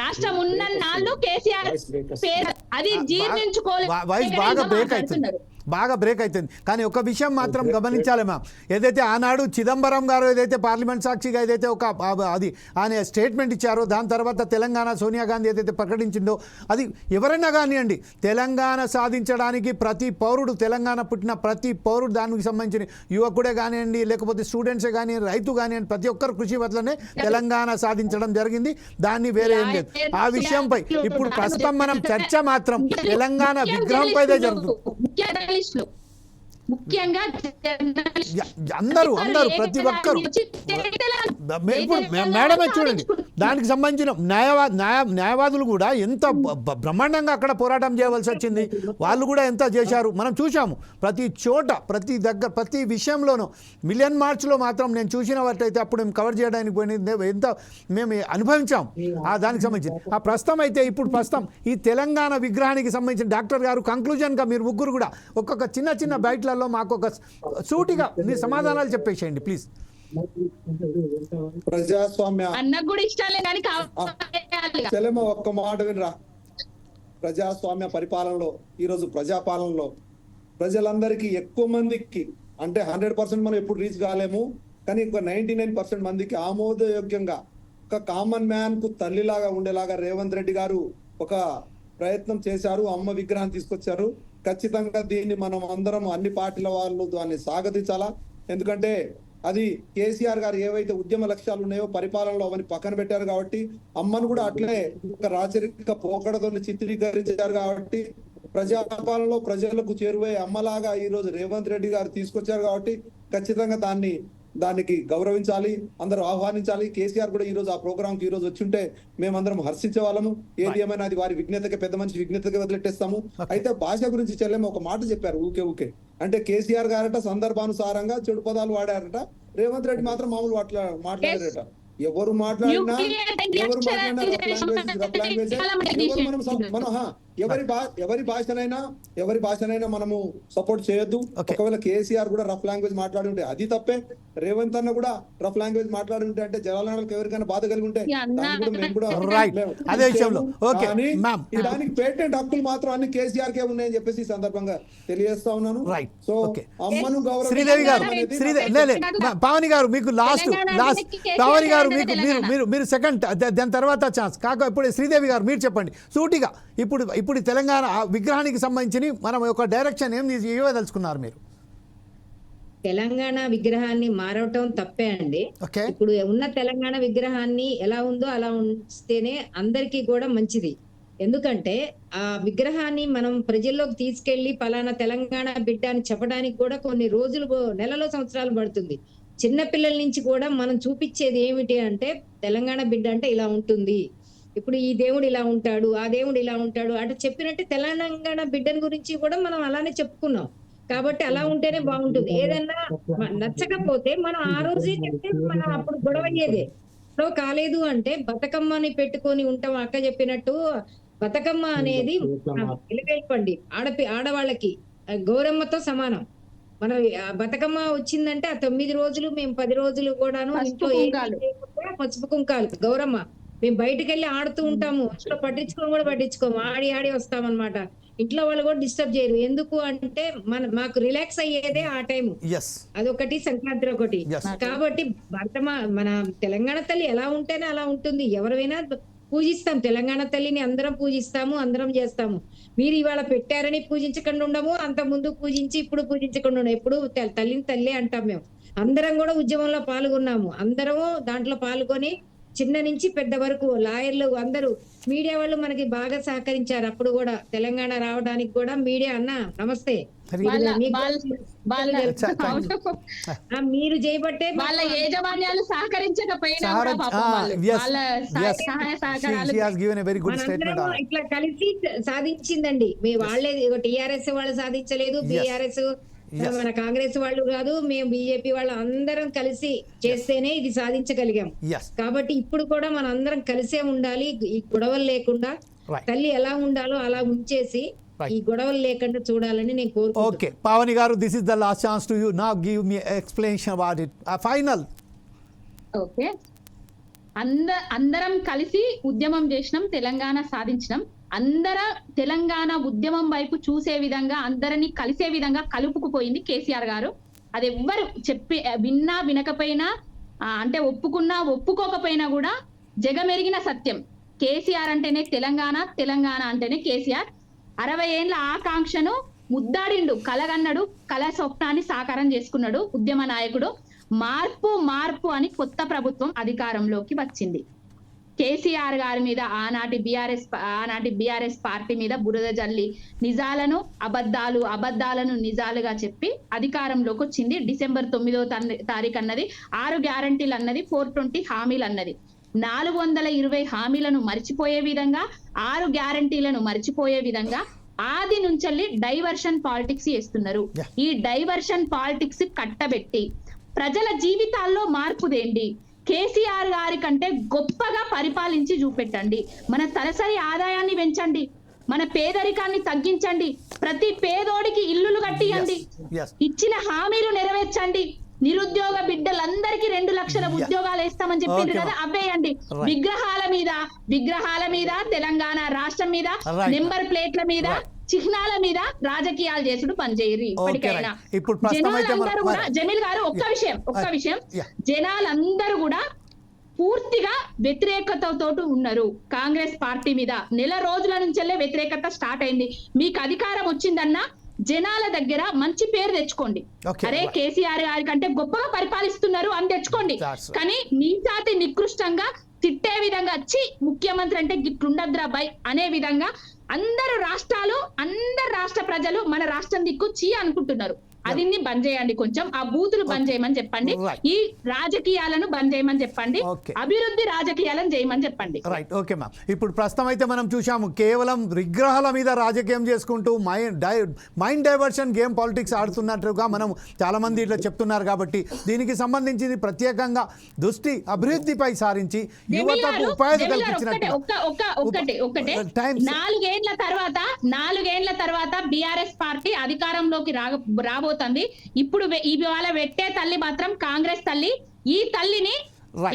రాష్ట్రం ఉన్న నాళ్ళు కేసీఆర్ పేరు అది జీర్ణించుకోలేదు, బాగా బ్రేక్ అవుతుంది. కానీ ఒక విషయం మాత్రం గమనించాలి మ్యామ్, ఏదైతే ఆనాడు చిదంబరం గారు ఏదైతే పార్లమెంట్ సాక్షిగా ఏదైతే ఒక అది ఆయన స్టేట్మెంట్ ఇచ్చారో, దాని తర్వాత తెలంగాణ సోనియా గాంధీ ఏదైతే ప్రకటించిందో, అది ఎవరైనా కానివ్వండి, తెలంగాణ సాధించడానికి ప్రతి పౌరుడు, తెలంగాణ పుట్టిన ప్రతి పౌరుడు, దానికి సంబంధించిన యువకుడే కానివ్వండి, లేకపోతే స్టూడెంట్సే కానివ్వండి, రైతు కానివ్వండి, ప్రతి ఒక్కరు కృషి వల్లనే తెలంగాణ సాధించడం జరిగింది. దాన్ని వేరే ఏం లేదు. ఆ విషయంపై ఇప్పుడు ప్రస్తుతం మనం చర్చ మాత్రం తెలంగాణ విగ్రహంపై జరుగుతుంది. ముఖ్యంగా అందరూ ప్రతి ఒక్కరు మేడమే చూడండి, దానికి సంబంధించిన న్యాయవాదులు కూడా ఎంత బ్రహ్మాండంగా అక్కడ పోరాటం చేయవలసి వచ్చింది, వాళ్ళు కూడా ఎంత చేశారు మనం చూసాము. ప్రతి చోట ప్రతి విషయంలోనూ మిలియన్ మార్చ్లో మాత్రం నేను చూసిన వాటైతే అప్పుడు మేము కవర్ చేయడానికి పోయింది ఎంత మేము అనుభవించాం దానికి సంబంధించి. ప్రస్తుతం అయితే ఇప్పుడు ఈ తెలంగాణ విగ్రహానికి సంబంధించిన డాక్టర్ గారు కంక్లూజన్గా మీరు ముగ్గురు కూడా ఒక్కొక్క చిన్న బయటలలో మాకు ఒక సూటిగా మీ సమాధానాలు చెప్పేసేయండి ప్లీజ్. ప్రజాస్వామ్య అన్నకు కూడా ఇష్టాలే కానీ చెల్లెమ్మ ఒక్క మాట వినరా. ప్రజాస్వామ్య పరిపాలనలో ఈరోజు ప్రజాపాలనలో ప్రజలందరికీ ఎక్కువ మందికి అంటే 100% మనం ఎప్పుడు రీచ్ కాలేము, కానీ ఒక 99% మందికి ఆమోదయోగ్యంగా ఒక కామన్ మ్యాన్ కు తల్లిలాగా ఉండేలాగా రేవంత్ రెడ్డి గారు ఒక ప్రయత్నం చేశారు. అమ్మ విగ్రహం తీసుకొచ్చారు. ఖచ్చితంగా దీన్ని మనం అందరం అన్ని పార్టీల వాళ్ళు దాన్ని స్వాగతించాలా. ఎందుకంటే అది కేసీఆర్ గారు ఏవైతే ఉద్యమ లక్ష్యాలు ఉన్నాయో పరిపాలనలో అవన్నీ పక్కన పెట్టారు కాబట్టి, అమ్మను కూడా అట్లే ఒక రాచరిక పోకడతో చిత్రీకరించారు కాబట్టి, ప్రజాపాలనలో ప్రజలకు చేరువే అమ్మలాగా ఈ రోజు రేవంత్ రెడ్డి గారు తీసుకొచ్చారు కాబట్టి ఖచ్చితంగా దానికి గౌరవించాలి, అందరూ ఆహ్వానించాలి. కేసీఆర్ కూడా ఈ రోజు ఆ ప్రోగ్రామ్ కి ఈ రోజు వచ్చి ఉంటే మేమందరం హర్షించే వాళ్ళము. ఏది ఏమైనా అది వారి విజ్ఞతకి, పెద్ద మనిషి విజ్ఞతకి వదిలేట్టేస్తాము. అయితే భాష గురించి చెల్లెమ్మ ఒక మాట చెప్పారు ఊకే అంటే కేసీఆర్ గారట సందర్భానుసారంగా చెడు పదాలు వాడారట, రేవంత్ రెడ్డి మాత్రం మామూలు మాట్లాడారట. ఎవరు మాట్లాడినా ఎవరి భాషనైనా మనము సపోర్ట్ చేయొద్దు. ఒకవేళ కేసీఆర్ కూడా రఫ్ లాంగ్వేజ్ మాట్లాడి ఉంటే అది తప్పే, రేవంత్ అన్న కూడా రఫ్ లాంగ్వేజ్ మాట్లాడి ఉంటే అంటే జనాలకు ఎవరికైనా బాధ కలిగి ఉంటే దానికి పేటెంట్ హక్కులు మాత్రం అన్ని కేసీఆర్ కే ఉన్నాయని చెప్పేసి ఈ సందర్భంగా తెలియజేస్తా ఉన్నాను. సో అమ్మను శ్రీదేవి గారు పావని గారు మీకు లాస్ట్ పావని గారు మీరు సెకండ్, దాని తర్వాత ఛాన్స్ కాక ఇప్పుడు శ్రీదేవి గారు మీరు చెప్పండి సూటిగా. ఇప్పుడు తెలంగాణ విగ్రహానికి సంబంధించి మనం ఒక డైరెక్షన్ ఏం ఇవ్వదలుచుకున్నారు మీరు? తెలంగాణ విగ్రహాన్ని మారవటం తప్పే అండి. ఇప్పుడు ఉన్న తెలంగాణ విగ్రహాన్ని ఎలా ఉందో అలా ఉంచితేనే అందరికీ కూడా మంచిది. ఎందుకంటే ఆ విగ్రహాన్ని మనం ప్రజల్లోకి తీసుకెళ్లి పలానా తెలంగాణ బిడ్డ అని చెప్పడానికి కూడా కొన్ని రోజులు, నెలలో, సంవత్సరాలు పడుతుంది. చిన్నపిల్లల నుంచి కూడా మనం చూపించేది ఏమిటి అంటే తెలంగాణ బిడ్డ అంటే ఇలా ఉంటుంది, ఇప్పుడు ఈ దేవుడు ఇలా ఉంటాడు, ఆ దేవుడు ఇలా ఉంటాడు అటు చెప్పినట్టు తెలంగాణ బిడ్డని గురించి కూడా మనం అలానే చెప్పుకున్నాం. కాబట్టి అలా ఉంటేనే బాగుంటుంది. ఏదన్నా నచ్చకపోతే మనం ఆ రోజే చెప్తే మనం అప్పుడు గొడవ అయ్యేదే. సో కాలేదు అంటే బతుకమ్మని పెట్టుకొని ఉంటాం. అక్క చెప్పినట్టు బతుకమ్మ అనేది వెలుగెల్పండి ఆడవాళ్ళకి గౌరమ్మతో సమానం. మనం బతుకమ్మ వచ్చిందంటే ఆ 9 రోజులు మేము 10 రోజులు కూడాను ఇంట్లో పసుపు కుంకాలు గౌరమ్మ మేము బయటకు వెళ్ళి ఆడుతూ ఉంటాము. ఇంట్లో పట్టించుకోము, ఆడి వస్తామన్నమాట. ఇంట్లో వాళ్ళు కూడా డిస్టర్బ్ చేయరు. ఎందుకు అంటే మాకు రిలాక్స్ అయ్యేదే ఆ టైం. అదొకటి, సంక్రాంతి ఒకటి. కాబట్టి మన తెలంగాణ తల్లి ఎలా ఉంటేనే అలా ఉంటుంది. ఎవరైనా పూజిస్తాం తెలంగాణ తల్లిని, అందరం పూజిస్తాము, అందరం చేస్తాము. మీరు ఇవాళ పెట్టారని పూజించకుండా ఉండము, అంత ముందు పూజించి ఇప్పుడు పూజించకుండా ఉండము. ఎప్పుడు తల్లిని తల్లి అంటాం. మేము అందరం కూడా ఉద్యమంలో పాల్గొన్నాము. అందరము దాంట్లో పాల్గొని చిన్న నుంచి పెద్ద వరకు లాయర్లు అందరూ, మీడియా వాళ్ళు మనకి బాగా సహకరించారు. అప్పుడు కూడా తెలంగాణ రావడానికి కూడా మీడియా అన్న నమస్తే మీరు చేయబట్టే వాళ్ళ యాజమాన్యాలు సహకరించకపోయినా ఇట్లా కలిసి సాధించిందండి. వాళ్ళే టిఆర్ఎస్ వాళ్ళు సాధించలేదు, బిఆర్ఎస్ మన కాంగ్రెస్ వాళ్ళు కాదు, మేము బీజేపీ వాళ్ళు అందరం కలిసి చేస్తేనే ఇది సాధించగలిగాం. కాబట్టి ఇప్పుడు కూడా మన అందరం కలిసే ఉండాలి. ఈ గొడవలు లేకుండా తల్లి ఎలా ఉండాలో అలా ఉంచేసి ఈ గొడవలు లేకుండా చూడాలని నేను కోరుకుంటున్నాను. ఓకే పావని గారు, this is the last chance to you now give me explanation about it final. Okay, అందరం కలిసి ఉద్యమం చేసినాం, తెలంగాణ సాధించినాం. తెలంగాణ ఉద్యమం వైపు చూసే విధంగా, అందరినీ కలిసే విధంగా కలుపుకుపోయింది కేసీఆర్ గారు. అది ఎవ్వరు విన్నా వినకపోయినా, అంటే ఒప్పుకున్నా ఒప్పుకోకపోయినా కూడా జగమెరిగిన సత్యం. కేసీఆర్ అంటేనే తెలంగాణ, తెలంగాణ అంటేనే కేసీఆర్. 60 ఏళ్ల ఆకాంక్షను ముద్దాడిండు, కలగన్నాడు, కళ స్వప్నాన్ని సాకారం చేసుకున్నాడు ఉద్యమ నాయకుడు. మార్పు అని కొత్త ప్రభుత్వం అధికారంలోకి వచ్చింది. కేసీఆర్ గారి మీద ఆనాటి బీఆర్ఎస్ పార్టీ మీద బురద జల్లి నిజాలను అబద్ధాలను నిజాలుగా చెప్పి అధికారంలోకి వచ్చింది. డిసెంబర్ 9వ తారీఖు అన్నది 6 గ్యారంటీలు అన్నది, 420 హామీలు అన్నది. 420 హామీలను మర్చిపోయే విధంగా, 6 గ్యారంటీలను మర్చిపోయే విధంగా ఆది నుంచి డైవర్షన్ పాలిటిక్స్ చేస్తున్నారు. ఈ డైవర్షన్ పాలిటిక్స్ కట్టబెట్టి ప్రజల జీవితాల్లో మార్పు తేండి. కేసీఆర్ గారి కంటే గొప్పగా పరిపాలించి చూపెట్టండి. మన తలసరి ఆదాయాన్ని పెంచండి, మన పేదరికాన్ని తగ్గించండి, ప్రతి పేదోడికి ఇల్లులు కట్టియండి, ఇచ్చిన హామీలు నెరవేర్చండి, నిరుద్యోగ బిడ్డలందరికీ 2 లక్షల ఉద్యోగాలు వేస్తామని చెప్పిండ్రు కదా, అవేయండి. విగ్రహాల మీద తెలంగాణ రాష్ట్రం మీద నెంబర్ ప్లేట్ల మీద చిహ్నాల మీద రాజకీయాలు చేసుడు పనిచేయరు. ఇప్పటికైనా జనాలందరూ కూడా, జమీల్ గారు ఒక్క విషయం జనాలందరూ కూడా పూర్తిగా వ్యతిరేకతతో ఉన్నారు కాంగ్రెస్ పార్టీ మీద. నెల రోజుల నుంచెల్లే వ్యతిరేకత స్టార్ట్ అయింది. మీకు అధికారం వచ్చిందన్నా జనాల దగ్గర మంచి పేరు తెచ్చుకోండి. అరే కేసీఆర్ గారి కంటే గొప్పగా పరిపాలిస్తున్నారు అని తెచ్చుకోండి. కానీ నీచాతి నికృష్టంగా తిట్టే విధంగా వచ్చి ముఖ్యమంత్రి అంటే గిట్లుండద్రాబాయ్ అనే విధంగా అందరు రాష్ట్ర ప్రజలు మన రాష్ట్రం దిక్కు చీ అనుకుంటున్నారు. అది బంద్ చేయండి, కొంచెం ఆ బూతులు బంద్ చేయమని చెప్పండి, ఈ రాజకీయాలను బంద్ చేయమని చెప్పండి, అభివృద్ధి రాజకీయాలను చేయమని చెప్పండి. Right, okay ma'am. ఇప్పుడు ప్రస్తుతం అయితే మనం చూసాము కేవలం విగ్రహాల మీద రాజకీయం చేసుకుంటూ మైండ్ డైవర్షన్ గేమ్ పాలిటిక్స్ ఆడుతున్నట్టుగా మనం చాలా మంది ఇట్లా చెప్తున్నారు. కాబట్టి దీనికి సంబంధించి ప్రత్యేకంగా దృష్టి అభివృద్ధిపై సారించి యువతకు ఉపాధి కల్పించినట్టు 4 ఏళ్ల తర్వాత బీఆర్ఎస్ పార్టీ అధికారంలోకి రాబోతుంది. ఇప్పుడు ఇవాళ పెట్టే తల్లి మాత్రం కాంగ్రెస్ తల్లి. ఈ తల్లిని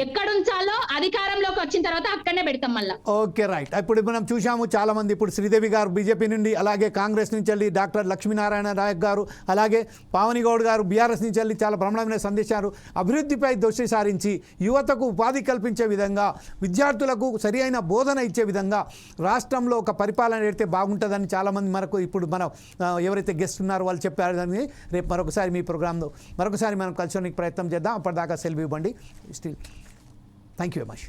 ఎక్కడుంచాలో అధికారంలోకి వచ్చిన తర్వాత అక్కడనే పెడతాం మళ్ళీ. Okay, right. ఇప్పుడు మనం చూసాము చాలా మంది, ఇప్పుడు శ్రీదేవి గారు బీజేపీ నుండి, అలాగే కాంగ్రెస్ నుంచి వెళ్ళి డాక్టర్ లక్ష్మీనారాయణ నాయక్ గారు, అలాగే పావని గౌడ్ గారు బీఆర్ఎస్ నుంచి వెళ్ళి చాలా బ్రహ్మాండమైన సందేశాలు అభివృద్ధిపై దృష్టి సారించి యువతకు ఉపాధి కల్పించే విధంగా, విద్యార్థులకు సరి అయిన బోధన ఇచ్చే విధంగా రాష్ట్రంలో ఒక పరిపాలన పెడితే బాగుంటుందని చాలామంది మనకు ఇప్పుడు మనం ఎవరైతే గెస్ట్ ఉన్నారో వాళ్ళు చెప్పారని రేపు మరొకసారి మీ ప్రోగ్రాంలో మరొకసారి మనం కలిసి ప్రయత్నం చేద్దాం. అప్పటిదాకా సెలవు ఇవ్వండి. Still thank you very much.